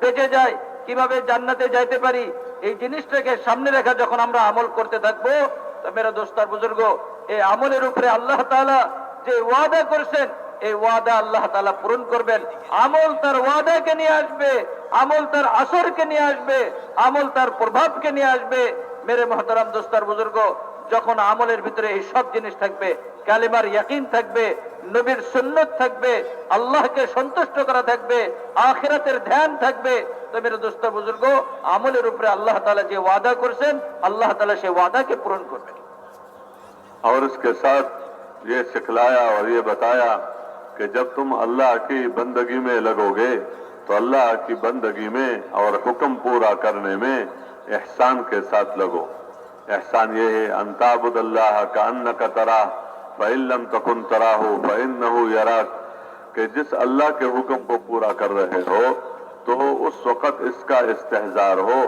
S1: বেঁচে যায়, কিভাবে জান্নাতে যাইতে পারি, এই জিনিসটাকে সামনে রেখা যখন আমরা আমল করতে থাকবো, তো মেরা দোস্ত আর বুজুর্গ, এই আমলের উপরে আল্লাহ তাআলা যে ওয়াদা করছেন, এই ওয়াদা আল্লাহ তাআলা পূরণ করবেন। আমল তার ওয়াদাকে নিয়ে আসবে, আমল তার আসরকে নিয়ে আসবে, আমল তার প্রভাবকে নিয়ে আসবে। মেরে মুহতারাম দোস্ত আর বুজুর্গ, যখন আমলের ভিতরে এই সব জিনিস থাকবে, কালেমার ইয়াকিন থাকবে, নবীর সুন্নাত থাকবে, আল্লাহকে সন্তুষ্ট করা থাকবে, আখিরাতের ধ্যান থাকবে, তো মেরে দোস্ত বুজুর্গ, আমলের উপরে আল্লাহ তাআলা যে ওয়াদা করছেন, আল্লাহ তাআলা সেই ওয়াদাকে পূরণ করবেন।
S2: और इसके साथ ये सिखलाया और ये बताया कि जब तुम अल्लाह की बंदगी में लगोगे, तो अल्लाह की बंदगी में और हुक्म पूरा करने में एहसान के साथ लगो। एहसान ये है, अंताबुदल्लाह का अन्नका तरा फ़इन लम तकुन तराहु फ़इन्नहु यराक, कि जिस अल्लाह के हुक्म को पूरा कर रहे हो, तो उस वक़्त इसका इस्तेहज़ार हो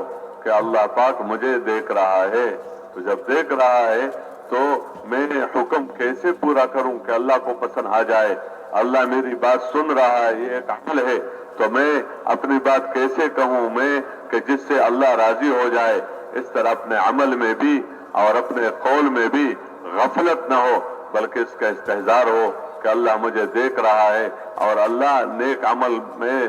S2: कि अल्लाह पाक मुझे देख रहा है। तो जब देख रहा है, तो मैं हुक्म कैसे पूरा करूं कि अल्लाह को पसंद आ जाए। अल्लाह मेरी बात सुन रहा है, ये एक अमल है, तो मैं अपनी बात कैसे कहूँ मैं कि जिससे अल्लाह राजी हो जाए। इस तरह अपने अमल में भी और अपने कौल में भी गफलत न हो, बल्कि इसका इस्तेहजार हो कि अल्लाह मुझे देख रहा है और अल्लाह नेक अमल में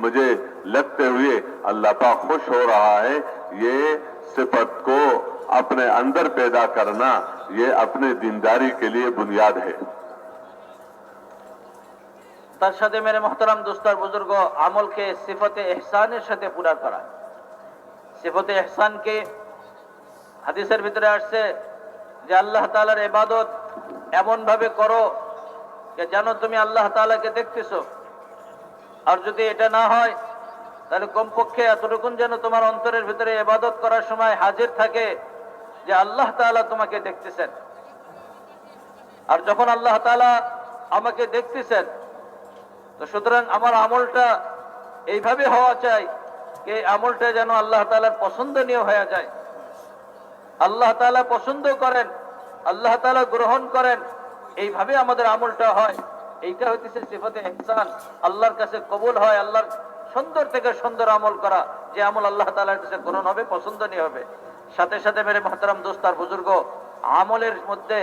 S2: मुझे लगते हुए अल्लाह पाक खुश हो रहा है। ये सिफत को अपने अंदर पैदा करना, ये अपने दीनदारी के लिए बुनियाद है।
S1: তার সাথে মেরে মোহতারাম দোস্তার বুজুর্গ আমলকে সিফতে ইহসানের সাথে পুরা করা। সিফতে ইহসানকে হাদিসের ভিতরে আসছে যে আল্লাহ তাআলার ইবাদত এমন ভাবে করো যে যেন তুমি আল্লাহ তাআলাকে দেখতেছো। আর যদি এটা না হয় তাহলে কমপক্ষে এতটুকুন যেন তোমার অন্তরের ভিতরে ইবাদত করার সময় হাজির থাকে যে আল্লাহ তাআলা তোমাকে দেখতেছেন। আর যখন আল্লাহ তাআলা আমাকে দেখতেছেন, তো সুতরাং আমার আমলটা এইভাবে হওয়া চাই যে আমলটা যেন আল্লাহ তাআলার পছন্দনীয় হয়ে যায়। আল্লাহ তাআলা পছন্দ করেন, আল্লাহ তাআলা গ্রহণ করেন, এইভাবে আমাদের আমলটা হয়। এইটা হইতেছে সিফতে ইহসান, আল্লাহর কাছে কবুল হয়, আল্লাহর সুন্দর থেকে সুন্দর আমল করা, যে আমল আল্লাহ তাআলার কাছে গ্রহণ হবে, পছন্দনীয় হবে। সাথে সাথে মেরে মুহতারাম দোস্ত আর বুজুর্গ, আমলের মধ্যে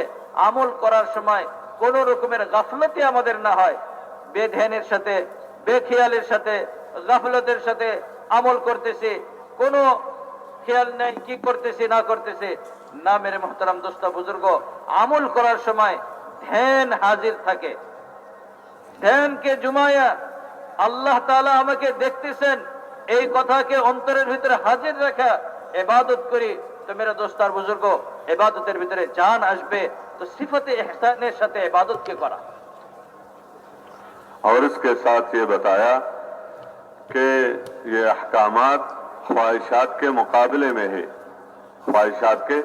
S1: আমল করার সময় কোন রকমের গাফলতি আমাদের না হয়। বেধ্যানের সাথে, বেখেয়ালের সাথে, গাফলতের সাথে আমল করতেছি, কোনো খেয়াল নেই কি করতেছি না করতেছি না। মেরে মুহতারাম দোস্ত বুজুর্গ, আমল করার সময় ধ্যান হাজির থাকে। ধ্যানকে জুমায়া আল্লাহ তাআলা আমাকে দেখতেছেন এই কথাকে অন্তরের ভিতরে হাজির রাখা ইবাদত করি, তো মেরে দোস্ত আর বুজুর্গ, ইবাদতের ভিতরে জান আসবে। তো সিফতে ইহসানের সাথে ইবাদতকে করা।
S2: और इसके साथ ये बताया कि ये अहकामात ख्वाहिशात के मुकाबले में है, ख्वाहिशात के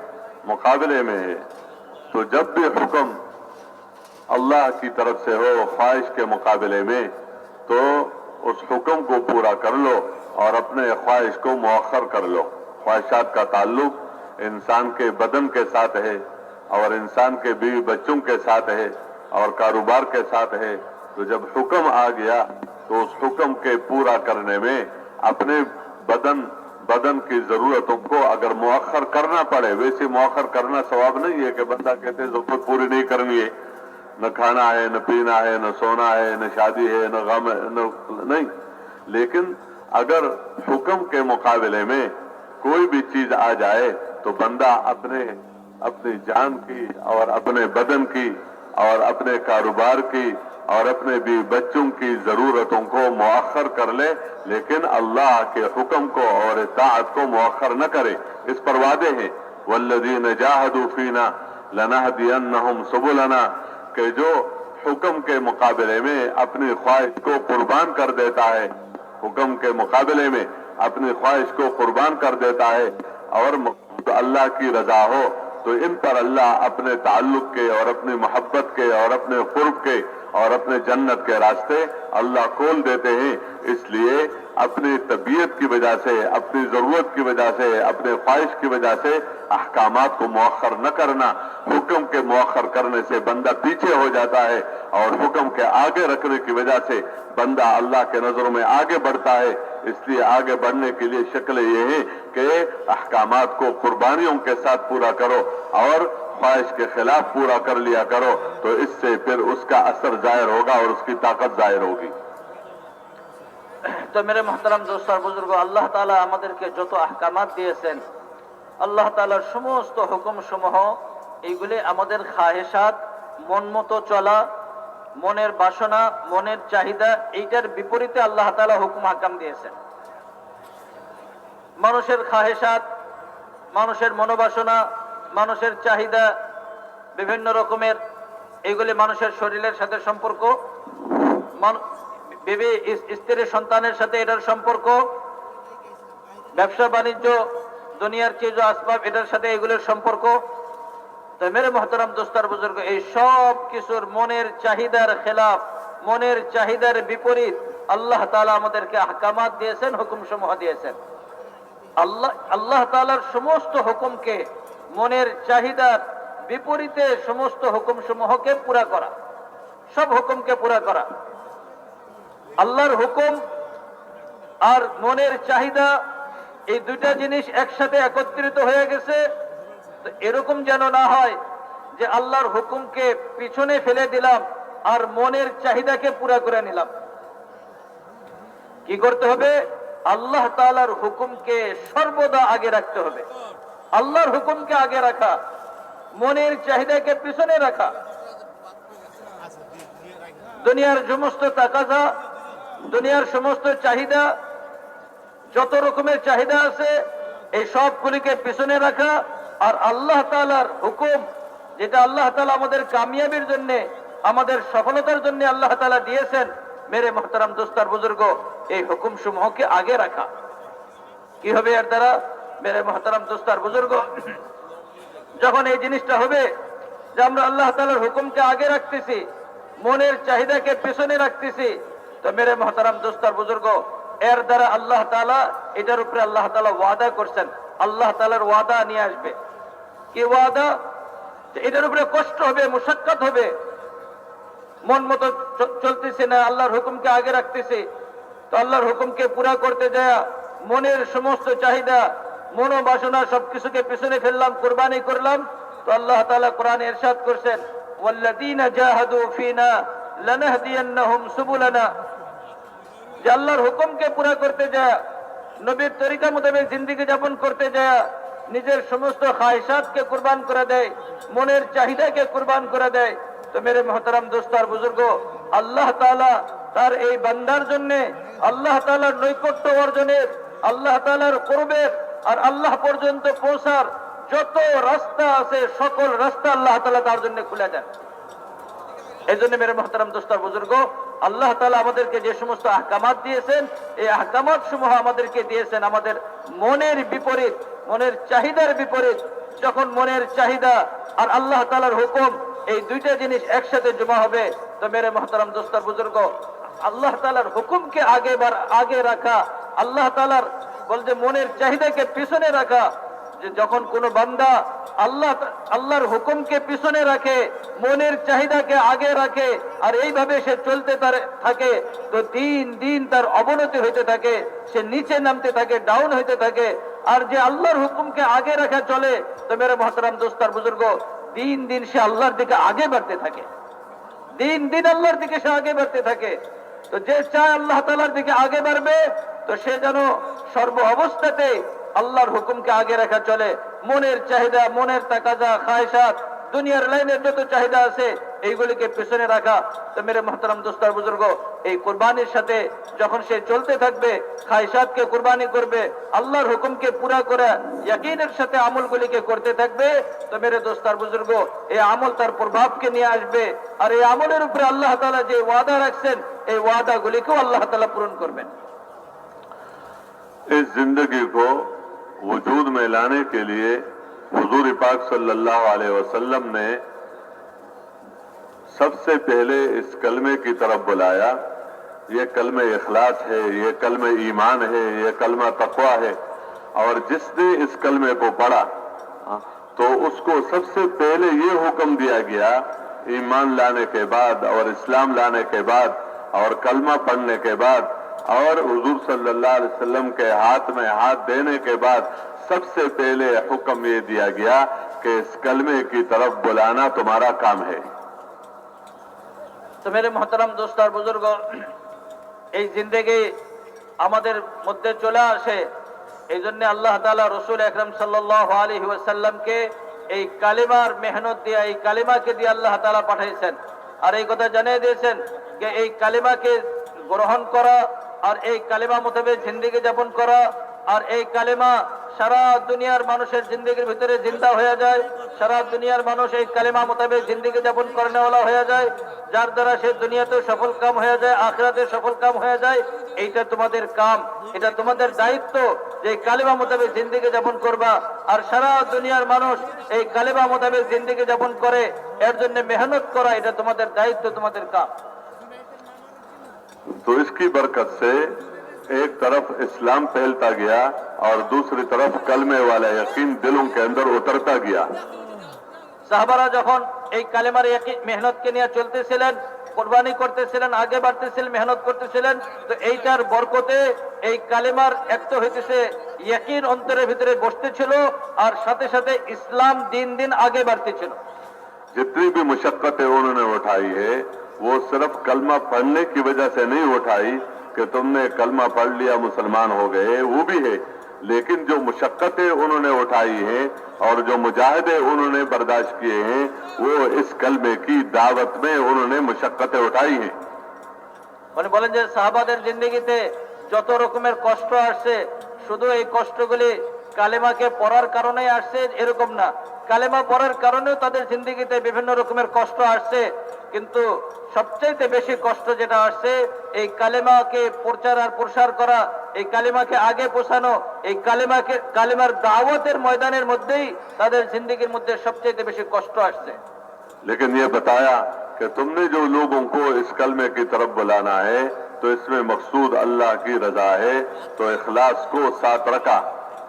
S2: मुकाबले में है। तो जब भी हुक्म अल्लाह की तरफ से हो ख्वाहिश के मुकाबले में, तो उस हुक्म को पूरा कर लो और अपने ख्वाहिश को मुअख्खर कर लो। ख्वाहिशात का ताल्लुक इंसान के बदन के साथ है और इंसान के बीवी बच्चों के साथ है और कारोबार के साथ है। तो जब हुक्म आ गया तो उस हुक्म के पूरा करने में अपने बदन की जरूरतों को अगर मुअख्खर करना पड़े, वैसे मुअख्खर करना सवाब नहीं है कि बंदा कहते जरूरत पूरी नहीं करनी है, न खाना है, न पीना है, न सोना है, न शादी है, न गम है, नहीं। लेकिन अगर हुक्म के मुकाबले में कोई भी चीज आ जाए तो बंदा अपनी जान की और अपने बदन की और अपने कारोबार की और अपने भी बच्चों की जरूरतों को मुअख्खर कर ले, लेकिन अल्लाह के हुक्म को और इताअत को मुअख्खर न करे। इस पर वादे हैं, वल्लज़ीन जाहदू फीना लनहदियन्नहुम सुबुलना, कि जो हुक्म के मुकाबले में अपनी ख्वाहिश को कुर्बान कर देता है, हुक्म के मुकाबले में अपनी ख्वाहिश को कुर्बान कर देता है और अल्लाह की रजा हो, तो इन पर अल्लाह अपने ताल्लुक के और अपनी मोहब्बत के और अपने कुर्ब के और अपने जन्नत के रास्ते अल्लाह खोल देते हैं। इसलिए अपनी तबीयत की वजह से, अपनी जरूरत की वजह से, अपने ख्वाहिश की वजह से अहकामात को मुअख्खर न करना। हुक्म के मुअख्खर करने से बंदा पीछे हो जाता है और हुक्म के आगे रखने की वजह से बंदा अल्लाह के नजरों में आगे बढ़ता है। इसलिए आगे बढ़ने के लिए शक्ल ये है कि अहकामात को कुर्बानियों के साथ पूरा करो और ख्वाहिश के खिलाफ पूरा कर लिया करो, तो इससे फिर उसका असर जाहिर होगा और उसकी ताकत जाहिर होगी।
S1: তো মেরে মুহতারাম দোস্ত আর বুজুর্গ, আল্লাহ তাআলা আমাদেরকে যত আহকামাত দিয়েছেন, আল্লাহ তাআলার সমস্ত হুকুম সমূহ, এইগুলি আমাদের খাহেশাত, মন মতো চলা, মনের বাসনা, মনের চাহিদা, এইটার বিপরীতে আল্লাহ তাআলা হুকুম হাকাম দিয়েছেন। মানুষের খাহেশাত, মানুষের মনোবাসনা, মানুষের চাহিদা বিভিন্ন রকমের, এইগুলি মানুষের শরীরের সাথে সম্পর্ক, বিবি স্ত্রী সন্তানের সাথে এটার সম্পর্ক, ব্যবসা বাণিজ্য, দুনিয়ার চিজ আসবাব, এটার সাথে এগুলোর সম্পর্ক। তো মেরে মুহতারাম দোস্তার বুজুর্গ, এই সব কিছুর মনের চাহিদার খেলাফ, মনের চাহিদার বিপরীত আল্লাহ তাআলা আমাদেরকে আহকামাত দিয়েছেন, হুকুম সমূহ দিয়েছেন। আল্লাহ তাআলার সমস্ত হুকুমকে মনের চাহিদার বিপরীতে সমস্ত হুকুম সমূহকে পুরা করা, সব হুকুমকে পুরা করা। আল্লাহর হুকুম আর মনের চাহিদা, এই দুইটা জিনিস একসাথে একত্রিত হয়ে গেছে। তো এরকম যেন না হয় যে আল্লাহর হুকুমকে পিছনে ফেলে দিলাম আর মনের চাহিদাকে পুরা করে নিলাম। কি করতে হবে? আল্লাহ তাআলার হুকুমকে সর্বদা আগে রাখতে হবে। আল্লাহর হুকুমকে আগে রাখা, মনের চাহিদাকে পিছনে রাখা। দুনিয়ার সমস্ত তাকাজা, দুনিয়ার সমস্ত চাহিদা, যত রকমের চাহিদা আছে, এই সবগুলিকে পিছনে রাখা। আর আল্লাহ তাআলার হুকুম, যেটা আল্লাহ তাআলা আমাদের কামিয়াবির জন্য, আমাদের সফলতার জন্য আল্লাহ তাআলা দিয়েছেন, মেরে মোহতারাম দোস্তার বুজুর্গ, এই হুকুম সমূহকে আগে রাখা। কি হবে এর দ্বারা? মেরে মোহতারাম দোস্তার বুজুর্গ, যখন এই জিনিসটা হবে যে আমরা আল্লাহ তাআলার হুকুমকে আগে রাখতেছি, মনের চাহিদাকে পিছনে রাখতেছি, তো মেরে মোহতারাম দোস্তার বুজুর্গ, এর দ্বারা আল্লাহ তাআলা, এটার উপরে আল্লাহ তাআলা ওয়াদা করছেন। আল্লাহ তাআলার ওয়াদা নিয়ে আসবে। কি ওয়াদা? এটার উপরে কষ্ট হবে, মুশাক্কাত হবে, মন মতো চলতেছে না, আল্লাহর হুকুমকে আগে রাখতেছে। তো আল্লাহর হুকুমকে পুরা করতে যায় মনের সমস্ত চাহিদা, মনোবাসনা সবকিছুকে পিছনে ফেললাম, কুরবানি করলাম। তো আল্লাহ তাআলা কোরআনে ইরশাদ করছেন, ওয়াল্লাযীনা জাহাদু ফীনা লানাহদিয়ান্নাহুম সুবুলানা। যে আল্লাহর হুকুমকে পুরা করতে যায়, নবীর তরিকা মোতাবেক জিন্দেগি যাপন করতে যায়, নিজের সমস্ত খায়সাতকে কুরবান করে দেয়, মনের চাহিদাকে কুরবান করে দেয়। তো মেরে মোহতারাম দোস্তার বুজুর্গ, আল্লাহ তাআলা তার এই বান্দার জন্য আল্লাহ তাআলার নৈকট্য অর্জনের, আল্লাহ তাআলার কুরবের আর আল্লাহ পর্যন্ত পৌঁছার যত রাস্তা আছে, সকল রাস্তা আল্লাহ তাআলা তার জন্য খুলে দেন। এই জন্য মেরে মোহতারাম দোস্তার বুজুর্গ, আল্লাহ তাআলা আমাদেরকে যে সমস্ত আহকামাত দিয়েছেন, এই আহকামাত সমূহ আমাদেরকে দিয়েছেন আমাদের মনের বিপরীত, মনের চাহিদার বিপরীত। যখন মনের চাহিদা আর আল্লাহ তাআলার হুকুম, এই দুইটা জিনিস একসাথে জমা হবে, তো মেরে মোহতারাম দোস্তার বুজুর্গ, আল্লাহ তাআলার হুকুমকে আগে রাখা, আল্লাহ তাআলার বলতে মনের চাহিদাকে পিছনে রাখা। যে যখন কোনো বান্দা আল্লাহর হুকুমকে পিছনে রাখে, মনের চাহিদাকে আগে রাখে, আর এইভাবে সে চলতে থাকে, তো দিন দিন তার অবনতি হইতে থাকে, সে নিচে নামতে থাকে, ডাউন হইতে থাকে। আর যে আল্লাহর হুকুমকে আগে রাখা চলে, তো মেরে মোহতারাম দোস্তার বুজুর্গ, দিন দিন সে আল্লাহর দিকে আগে বাড়তে থাকে, দিন দিন আল্লাহর দিকে সে আগে বাড়তে থাকে। তো যে চায় আল্লাহ তাআলার দিকে আগে বাড়বে, তো সে যেন সর্ব অবস্থাতে আল্লাহর হুকুমকে আগে রাখা চলে। মনের চাহিদা, মনের তাকাজা, খায়সাত, দুনিয়ার লাইনের যত চাহিদা আছে, এইগুলিকে পিছনে রাখা। তো মেরে মোহতারাম দোস্তার বুজুর্গ, এই কুরবানির সাথে যখন সে চলতে থাকবে, খায়সাতকে কুরবানি করবে, আল্লাহর হুকুমকে পুরা করে ইয়াকিনের সাথে আমলগুলিকে করতে থাকবে, তো মেরে দোস্তার বুজুর্গ, এই আমল তার প্রভাবকে নিয়ে আসবে। আর এই আমলের উপরে আল্লাহ তাআলা যে ওয়াদা রাখছেন, এই ওয়াদাগুলিকেও আল্লাহ তাআলা পূরণ করবেন।
S2: इस जिंदगी को वजूद में लाने के लिए हुजूर पाक सल्लल्लाहु अलैहि वसल्लम ने सबसे पहले इस कलमे की तरफ बुलाया। ये कलमे इखलास है, ये कलमे ईमान है, ये कलमा तकवा है। और जिसने इस कलमे को पढ़ा तो उसको सबसे पहले ये हुक्म दिया गया, ईमान लाने के बाद और इस्लाम लाने के बाद और कलमा पढ़ने के बाद और हुजूर सल्लल्लाहु अलैहि वसल्लम के हाथ में हाथ देने के बाद सबसे पहले हुक्म ये दिया गया कि इस कलमे की तरफ बुलाना तुम्हारा काम है।
S1: তো মেরে মোহতারাম দোস্তার বুজুর্গ, এই জিন্দেগি আমাদের মধ্যে চলে আসে, এই জন্য আল্লাহ তাআলা রাসূল আকরাম সাল্লাল্লাহু আলাইহি ওয়াসাল্লামকে এই কালিমার মেহনত দিয়ে, এই কালিমাকে দিয়ে আল্লাহ তাআলা পাঠাইছেন। আর এই কথা জানিয়ে দিয়েছেন যে এই কালিমাকে গ্রহণ করা আর এই কালিমা মোতাবেক জিন্দেগি যাপন করা, আর এই কালিমা সারা দুনিয়ার মানুষের জিন্দেগির ভিতরে জিন্দা হয়ে যায়। সারা দুনিয়ার মানুষ এই কালিমা মোতাবেক জিন্দেগি যাপন করেনেওয়ালা হয়ে যায়, যার দ্বারা সে দুনিয়াতেও সফল কাম হয়ে যায়, আখিরাতে সফল কাম হয়ে যায়। এইটা তোমাদের কাম, এটা তোমাদের দায়িত্ব যে কালিমা মোতাবেক জিন্দেগি যাপন করবা। আর সারা দুনিয়ার মানুষ এই কালিমা মোতাবেক জিন্দেগি যাপন করে, এর জন্য মেহনত করা, এটা তোমাদের দায়িত্ব, তোমাদের কাম।
S2: तो इसकी बरकत से एक तरफ इस्लाम फैलता गया और दूसरी तरफ कलमे वाला यकीन दिलों के अंदर उतरता गया।
S1: সাহাবারা যখন এই কালেমার মেহনতকে নিয়ে চলতেছিলেন, কোরবানি করতেছিলেন, আগে বাড়তেছিলেন, মেহনত করতেছিলেন, তো এইটার বরকতে এই কালেমার একটা হইতেছে ইয়াকিন অন্তরের ভিতরে বসতেছিল, আর সাথে সাথে ইসলাম দিন দিন আগে বাড়তেছিল।
S2: जितनी भी मुशक्कतें उन्होंने उठाई है वो सिर्फ कलमा पढ़ने की वजह से नहीं उठाई कि तुमने कलमा पढ़ लिया मुसलमान हो गए, वो भी है, लेकिन जो मुशक्कतें उन्होंने उठाई हैं और जो मुजाहिदे उन्होंने बर्दाश्त किए हैं वो इस कलमे की दावत में उन्होंने मुशक्कतें उठाई हैं।
S1: মানে বলেন যে সাহাবাদের জিন্দেগিতে যত রকমের কষ্ট আসছে, শুধু এই কষ্টগুলি কালেমাকে পড়ার কারণেই আসছে এরকম না, কালেমা পড়ার কারণেও তাদের জিন্দেগিতে বিভিন্ন রকমের কষ্ট আসছে, কিন্তু সবচেয়ে বেশি কষ্ট যেটা আসছে এই কালেমাকে প্রচার আর প্রসার করা, এই কালেমাকে আগে পৌঁছানো, এই কালেমার দাওয়াতের ময়দানের মধ্যেই তাদের জিন্দেগির মধ্যে সবচেয়ে বেশি কষ্ট আসছে।
S2: लेकिन ये बताया कि तुमने जो लोगों को इस कलमे की तरफ बुलाना है तो इसमें मकसूद अल्लाह की रजा है, तो इखलास को साथ रखा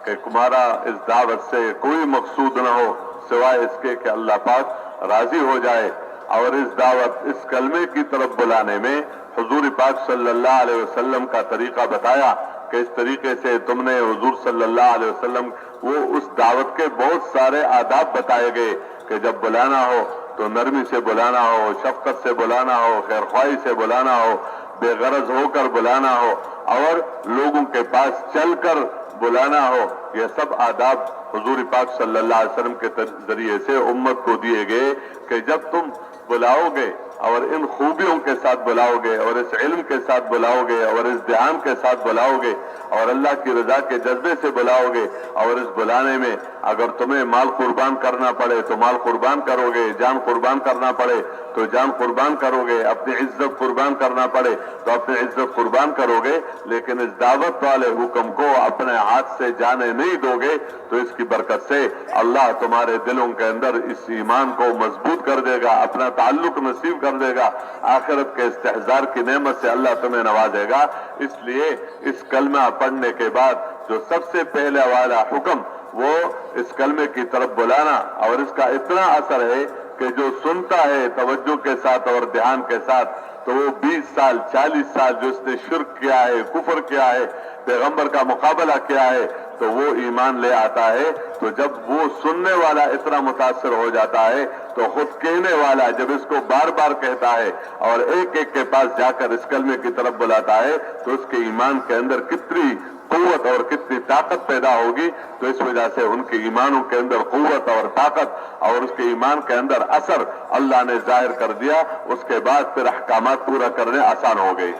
S2: कि तुम्हारा इस दावत से कोई मकसूद न हो सिवाय इसके कि अल्लाह पाक राजी हो जाए। और इस दावत, इस कलमे की तरफ बुलाने में हुजूर पाक सल्लल्लाहु अलैहि वसल्लम का तरीका बताया कि इस तरीके से तुमने हुजूर सल्लल्लाहु अलैहि वसल्लम वो उस दावत के बहुत सारे आदाब बताए गए कि जब बुलाना हो तो नरमी से बुलाना हो, शफकत से बुलाना हो, खैरख्वाही से बुलाना हो, बेगरज होकर बुलाना हो और लोगों के पास चलकर बुलाना हो। ये सब आदाब हुजूर पाक सल्लल्लाहु अलैहि वसल्लम के जरिए से उम्मत को दिए गए कि जब तुम बुलाओगे और इन खूबियों के साथ बुलाओगे और इस इल्म के साथ बुलाओगे और इस ध्यान के साथ बुलाओगे और अल्लाह की रजा के जज्बे से बुलाओगे और इस बुलाने में अगर तुम्हें माल कुर्बान करना पड़े तो माल कुर्बान करोगे, जान कुर्बान करना पड़े तो जान कुर्बान करोगे, अपनी इज्जत कुर्बान करना पड़े तो अपनी इज्जत कुर्बान करोगे, लेकिन इस दावत वाले हुक्म को अपने हाथ से जाने नहीं दोगे तो इसकी बरकत से अल्लाह तुम्हारे दिलों के अंदर इस ईमान को मजबूत कर देगा, अपना ताल्लुक नसीब कर देगा, आखिरत के इस्तेहजार की नेमत से अल्लाह तुम्हें नवाजेगा। इसलिए इस कलमा पढ़ने के बाद जो सबसे पहले वाला हुक्म वो इस कलमे की तरफ बुलाना, और इसका इतना असर है कि जो सुनता है तवज्जो के साथ और ध्यान के साथ तो वो 20 साल 40 साल जो इसने शिर्क किया है, कुफर किया है, पैगंबर का मुकाबला किया है तो वो ईमान ले आता है। तो जब वो सुनने वाला इतना मुतासर हो जाता है तो खुद कहने वाला जब इसको बार बार कहता है और एक एक के पास जाकर इस कलमे की तरफ बुलाता है तो उसके ईमान के अंदर कितनी कुव्वत और कितनी ताकत पैदा होगी। तो इस वजह से उनके ईमानों के अंदर कुव्वत और ताकत और उसके ईमान के अंदर असर अल्लाह ने जाहिर कर दिया। उसके बाद फिर अहकामात पूरा करने आसान हो गए।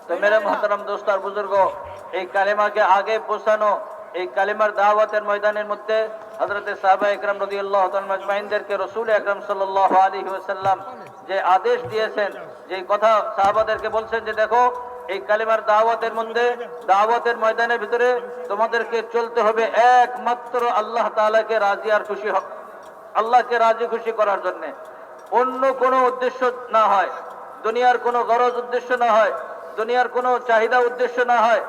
S1: তো মেরে মহতরম দোস্ত আর বুজুর্গ, এই কালেমাকে আগে পৌঁছানো, এই কালেমার দাওয়াতের ময়দানের মধ্যে হযরতে সাহাবা ইকরাম রাদিয়াল্লাহু তাআলা আজমাইনদেরকে রাসূল আকরাম সাল্লাল্লাহু আলাইহি ওয়াসাল্লাম যে আদেশ দিয়েছেন, যে কথা সাহাবাদেরকে বলছেন যে দেখো এই কালেমার দাওয়াতের মধ্যে, দাওয়াতের ময়দানের ভিতরে তোমাদেরকে চলতে হবে একমাত্র আল্লাহ তাআলাকে রাজি আর খুশি, আল্লাহকে রাজি খুশি করার জন্য, অন্য কোনো উদ্দেশ্য না হয়, দুনিয়ার কোনো গরজ উদ্দেশ্য না হয়, দুনিয়ার কোনো চাহিদা উদ্দেশ্য না হয়,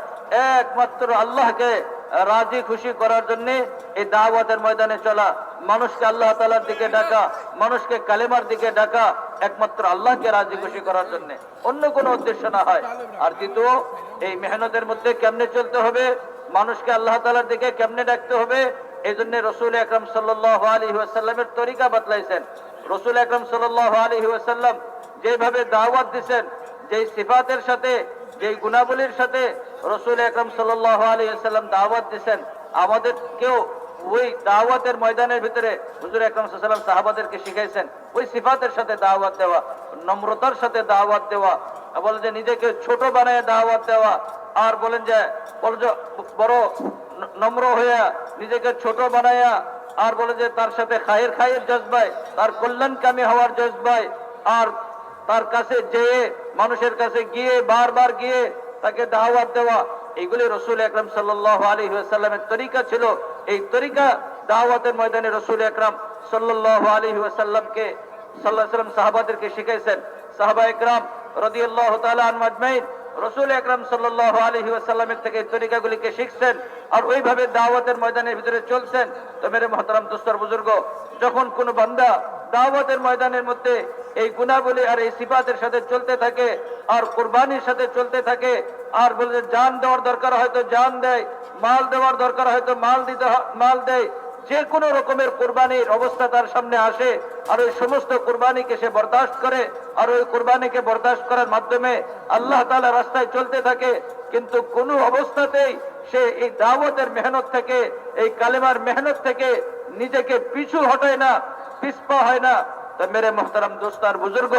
S1: একমাত্র আল্লাহকে রাজি খুশি করার জন্য এই দাওয়াতের ময়দানে চলা, মানুষকে আল্লাহ তাআলার দিকে ডাকা, মানুষকে কালেমার দিকে ডাকা, একমাত্র আল্লাহকে রাজি খুশি করার জন্য, অন্য কোনো উদ্দেশ্য না হয়। আর দ্বিতীয়, এই মেহনতের মধ্যে কেমনে চলতে হবে, মানুষকে আল্লাহ তাআলার দিকে কেমনে ডাকতে হবে, এই জন্য রাসূল আকরাম সাল্লাল্লাহু আলাইহি ওয়াসাল্লামের তরিকা বাতলাইছেন। রাসূল আকরাম সাল্লাল্লাহু আলাইহি ওয়াসাল্লাম যেভাবে দাওয়াত দিয়েছেন, যেই সিফাতের সাথে, যেই গুণাবলীর সাথে রাসূল আকরাম সাল্লাল্লাহু আলাইহি ওয়াসাল্লাম দাওয়াত দিয়েছেন, আমাদেরকেও ওই দাওয়াতের ময়দানের ভিতরে হুজুর আকরাম সাল্লাল্লাহু আলাইহি ওয়াসাল্লাম সাহাবাদেরকে শিখাইছেন ওই সিফাতের সাথে দাওয়াত দেওয়া, নম্রতার সাথে দাওয়াত দেওয়া, বলেন যে নিজেকে ছোট বানায় দাওয়াত দেওয়া, আর বলেন যে বড় নম্র হইয়া নিজেকে ছোট বানায়া, আর বলে যে তার সাথে খায়ের জজবায়, তার কল্যাণকামী হওয়ার জজবায়, আর তার কাছে যেয়ে মানুষের কাছে গিয়ে বারবার গিয়ে তাকে দাওয়াত দেওয়া, এইগুলি রাসূল আকরাম সাল্লাল্লাহু আলাইহি ওয়াসাল্লামের তরিকা ছিল। এই তরিকা দাওয়াতের ময়দানে রাসূল আকরাম সাল্লাল্লাহু আলাইহি ওয়াসাল্লামকে সাল্লাল্লাহু আলাইহি ওয়াসাল্লাম সাহাবাদেরকে শিখাইছেন। সাহাবা ইকরাম রাদিয়াল্লাহু তাআলা আনহুম আজমাইন রাসূল আকরাম সাল্লাল্লাহু আলাইহি ওয়াসাল্লামের থেকে এই তরিকাগুলিকে শিখছেন আর ওইভাবে দাওয়াতের ময়দানের ভিতরে চলছেন। তো মেরে মুহতারাম দোস্ত আর বুজুর্গ, যখন কোন বান্দা দাওয়াতের ময়দানের মধ্যে এই গুণাবলী আর এই সিফাতের সাথে চলতে থাকে আর কুরবানির সাথে চলতে থাকে আর বলে জান দেওয়ার দরকার হয়তো জান দেয়, মাল দেওয়ার দরকার হয়তো মাল দেয়, যে কোনো রকমের কুরবানির অবস্থা তার সামনে আসে আর ওই সমস্ত কুরবানিকে সে বরদাস্ত করে আর ওই কুরবানিকে বরদাস্ত করার মাধ্যমে আল্লাহ তাআলা রাস্তায় চলতে থাকে। কিন্তু কোনো অবস্থাতেই সে এই দাওয়াতের মেহনত থেকে, এই কালেমার মেহনত থেকে নিজেকে পিছু হটায় না, পিছপা হয় না। তো মেরে মোহতারাম দোস্ত আর বুজুর্গ,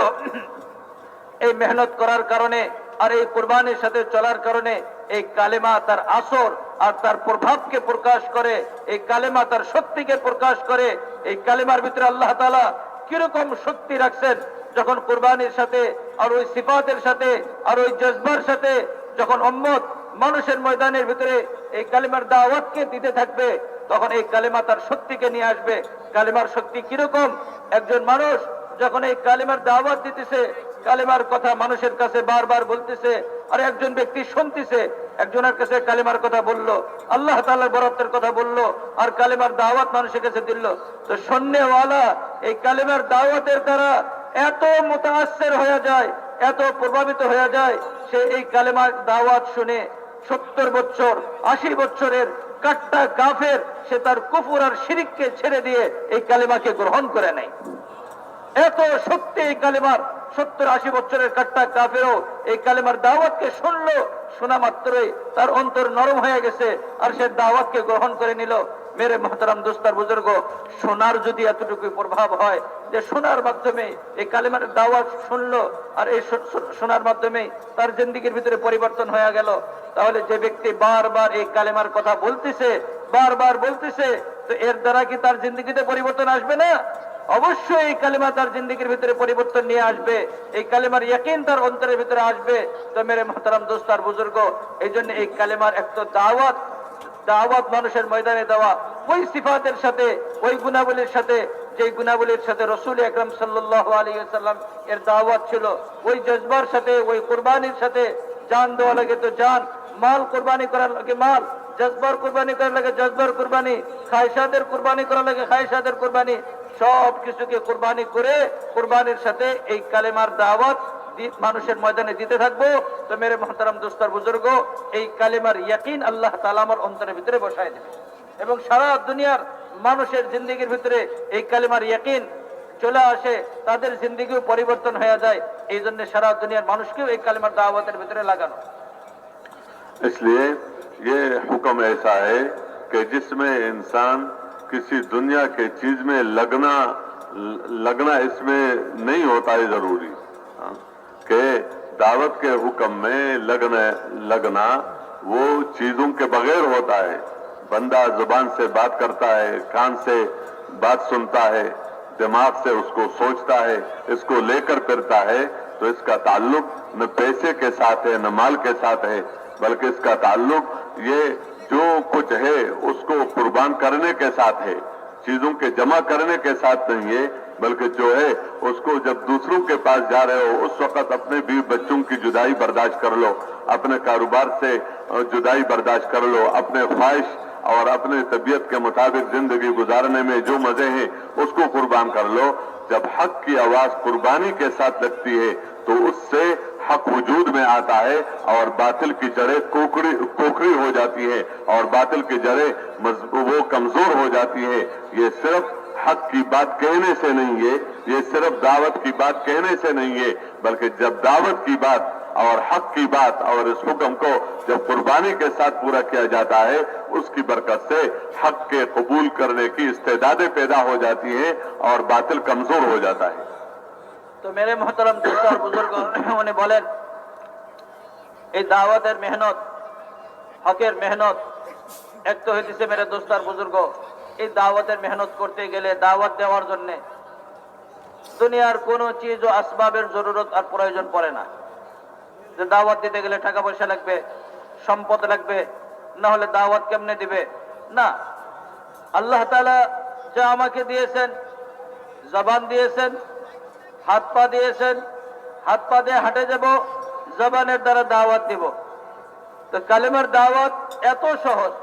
S1: এই মেহনত করার কারণে আর এই কুরবানির সাথে চলার কারণে এই কালেমা তার আসর আর তার প্রভাবকে প্রকাশ করে, এই কালেমা তার শক্তিকে প্রকাশ করে। এই কালেমার ভিতরে আল্লাহ তাআলা কিরকম শক্তি রাখছেন, যখন কুরবানির সাথে আর ওই সিফাতের সাথে আর ওই জজবার সাথে যখন উম্মত মানুষের ময়দানের ভিতরে এই কালেমার দাওয়াতকে দিতে থাকবে, তখন এই কালেমা তার শক্তিকে নিয়ে আসবে। কালেমার শক্তি কিরকম, একজন মানুষ যখন এই কালেমার দাওয়াত দিতেছে, কালেমার কথা মানুষের কাছে বারবার বলতেছে, আর একজন ব্যক্তি শুনতেছে, একজনের কাছে কালেমার কথা বললো, আল্লাহ তাআলার বরকতের কথা বললো, আর কালেমার দাওয়াত মানুষের কাছে দিল, তো শুননেওয়ালা এই কালেমার দাওয়াতের দ্বারা এত মুতাআসসির হয়ে যায়, এত প্রভাবিত হয়ে যায়, সে এই কালেমার দাওয়াত শুনে 70 বছর 80 বছরের কাট্টা কাফের সে তার কুফর আর শিরককে ছেড়ে দিয়ে এই কালেমাকে গ্রহণ করে নেয়। এত শক্তি এই কালেমার, 70-80 বছরের কাট্টা কাফেরও এই কালেমার দাওয়াতকে শুনলো, শোনা মাত্রই তার অন্তর নরম হয়ে গেছে আর সে দাওয়াতকে গ্রহণ করে নিল। মেরে মোহতারাম দোস্তার বুজুর্গ, শোনার যদি এতটুকু প্রভাব হয় যে শোনার মাধ্যমে এই কালেমার দাওয়াত শুনলো আর এই শোনার মাধ্যমে তার জিন্দেগির ভিতরে পরিবর্তন হয়ে গেল, তাহলে যে ব্যক্তি বারবার এই কালেমার কথা বলতেছে, বারবার বলতেছে, তো এর দ্বারা কি তার জিন্দেগিতে পরিবর্তন আসবে না? অবশ্যই এই কালেমা তার জিন্দেগির ভিতরে পরিবর্তন নিয়ে আসবে, এই কালেমার ইয়াকিন তার অন্তরের ভিতরে আসবে। তো মেরে মোহতারাম দোস্ত আর বুজুর্গ, এই জন্য এই কালেমার একটা দাওয়াত মানুষের ময়দানে দেওয়া, ওই সিফাতের সাথে, ওই গুণাবলীর সাথে, যে গুণাবলীর সাথে রাসূল আকরাম সাল্লাল্লাহু আলাইহি ওয়াসাল্লাম এর দাওয়াত ছিল, ওই জজবার সাথে, ওই কুরবানির সাথে, জান দেওয়া লাগে তো জান, মাল কুরবানি করার লাগে মাল, জজবার কুরবানি করার লাগে জজবার কুরবানি, খায়সাদের কুরবানি করার লাগে খায়সাদের কুরবানি, সব কিছুকে কুরবানি করে কুরবানির সাথে এই কালেমার দাওয়াত মানুষের ময়দানে দিতে থাকবো। তো মেরে মোহতারাম দোস্তার বুজুর্গ, এই কালেমার ইয়াকিন আল্লাহ তাআলা আমার অন্তরের ভিতরে বসায় দেবে এবং সারা দুনিয়ার মানুষের জিন্দেগির ভিতরে এই কালেমার ইয়াকিন চলে আসে, তাদের জিন্দেগিও পরিবর্তন হয়ে যায়। এই জন্য সারা দুনিয়ার মানুষকেও এই কালেমার দাওয়াতের ভিতরে লাগানো।
S2: इसलिए ये हुक्म ऐसा है कि जिसमें इंसान किसी दुनिया के चीज में लगना इसमें नहीं होता है जरूरी, कि दावत के हुक्म में लगना वो चीजों के बगैर होता है। बंदा जुबान से बात करता है, कान से बात सुनता है, दिमाग से उसको सोचता है, इसको लेकर फिरता है, तो इसका ताल्लुक न पैसे के साथ है न माल के साथ है, बल्कि इसका ताल्लुक ये जो कुछ है उसको कुर्बान करने के साथ है, चीजों के जमा करने के साथ नहीं है, बल्कि जो है उसको जब दूसरों के पास जा रहे हो उस वक्त अपने बीवी बच्चों की जुदाई बर्दाश्त कर लो, अपने कारोबार से जुदाई बर्दाश्त कर लो, अपने ख्वाहिश और अपने तबीयत के मुताबिक जिंदगी गुजारने में जो मजे हैं उसको कुर्बान कर लो। जब हक की आवाज कुर्बानी के साथ लगती है तो उससे हक वजूद में आता है और बातिल की जड़ें कोकड़ी हो जाती है और बातिल की जड़ें वो कमजोर हो जाती है। ये सिर्फ हक की बात कहने से नहीं है, ये सिर्फ दावत की बात कहने से नहीं है, बल्कि जब दावत की बात और हक की बात और इस हुक्म को जब कुर्बानी के साथ पूरा किया जाता है, उसकी बरकत से हक के कबूल करने की इस्तेदादें पैदा हो जाती हैं और बातिल कमजोर हो जाता है।
S1: তো মেরে মোহতারাম দোস্ত আর বুজুর্গ, উনি বলেন এই দাওয়াতের মেহনত, হকের মেহনত এক তো হইতেছে মেরে দোস্ত আর বুজুর্গ, এই দাওয়াতের মেহনত করতে গেলে, দাওয়াত দেওয়ার জন্য দুনিয়ার কোনো চিজ ও আসবাবের জরুরত আর প্রয়োজন পড়ে না। যে দাওয়াত দিতে গেলে টাকা পয়সা লাগবে, সম্পদ লাগবে, না হলে দাওয়াত কেমনে দিবে? না, আল্লাহ তাআলা যা আমাকে দিয়েছেন, জবান দিয়েছেন, হাত পা দিয়েছেন, হাত পা দিয়ে হাঁটে যাব, জবানের দ্বারা দাওয়াত দিব। তো কালেমার দাওয়াত এত সহজ,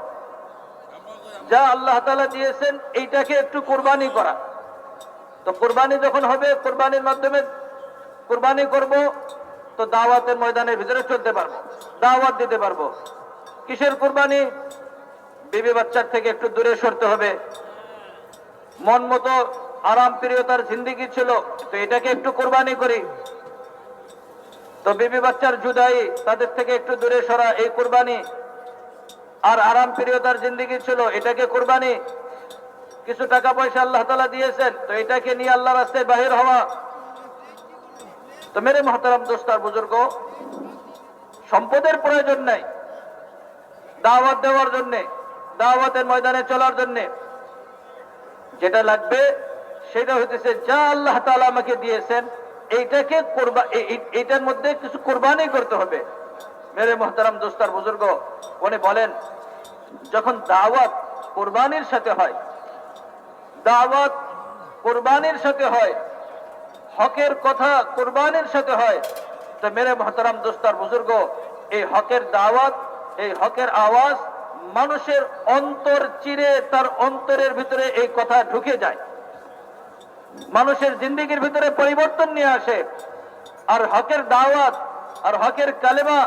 S1: যা আল্লাহ তাআলা দিয়েছেন এইটাকে একটু কুরবানি করা। তো কুরবানি যখন হবে, কুরবানির মাধ্যমে কুরবানি করব তো দাওয়াতের ময়দানের ভিতরে চলতে পারবো, দাওয়াত দিতে পারবো। কিসের কুরবানি? বিবি বাচ্চার থেকে একটু দূরে সরতে হবে, মন মতো আরাম প্রিয়তার জিন্দেগি ছিল, তো এটাকে একটু কুরবানি করি। তো বিবি বাচ্চার জুদাই, তাদের থেকে একটু দূরে সরা, এই কুরবানি। আর আরাম প্রিয়তার জিন্দেগি ছিল, এটাকে কুরবানি। কিছু টাকা পয়সা আল্লাহ তাআলা দিয়েছেন, তো এটাকে নিয়ে আল্লাহর রাস্তায় বাহির হওয়া। তো মেরে মহতারাম দোস্ত আর বুজুর্গ, সম্পদের প্রয়োজন নাই দাওয়াত দেওয়ার জন্য, দাওয়াতের ময়দানে চলার জন্য। যেটা লাগবে সেটা হইতেছে যা আল্লাহ তাআলা আমাকে দিয়েছেন, এইটাকে এইটার মধ্যে কিছু কোরবানি করতে হবে। মেরে মহতারাম দোস্ত আর বুজুর্গ, উনি বলেন যখন দাওয়াত কোরবানির সাথে হয়, দাওয়াত কোরবানির সাথে হয়, হকের কথা কোরবানির সাথে হয়, তো মেরে মহতারাম দোস্ত আর বুজুর্গ, এই হকের দাওয়াত, এই হকের আওয়াজ মানুষের অন্তর চিরে তার অন্তরের ভিতরে এই কথা ঢুকে যায়, মানুষের জিন্দেগির ভিতরে পরিবর্তন নিয়ে আসে। আর হকের দাওয়াত আর হকের কালেমা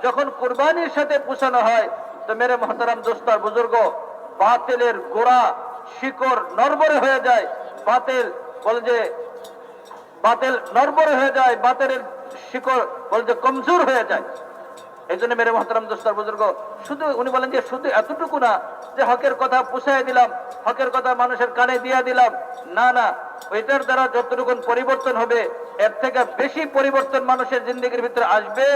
S1: যখন কুরবানির সাথে পৌঁছানো হয়, তো মেরে মহতারাম দোস্ত আর বুজুর্গ, বাতিলের গোড়া শিকড় নড়বড়ে হয়ে যায়। বাতিল নড়বড়ে হয়ে যায়, বাতিলের শিকড় বলে যে কমজোর হয়ে যায়। এই জন্য মেরে মহতারাম দোস্ত আর বুজুর্গ, শুধু উনি বলেন যে শুধু এতটুকু না যে হকের কথা পৌঁছায় দিলাম, হকের কথা মানুষের কানে দিয়ে দিলাম, না না, ওইটার দ্বারা যতটুকু পরিবর্তন হবে এর থেকে বেশি পরিবর্তন মানুষের জিন্দেগির ভিতরে আসবে।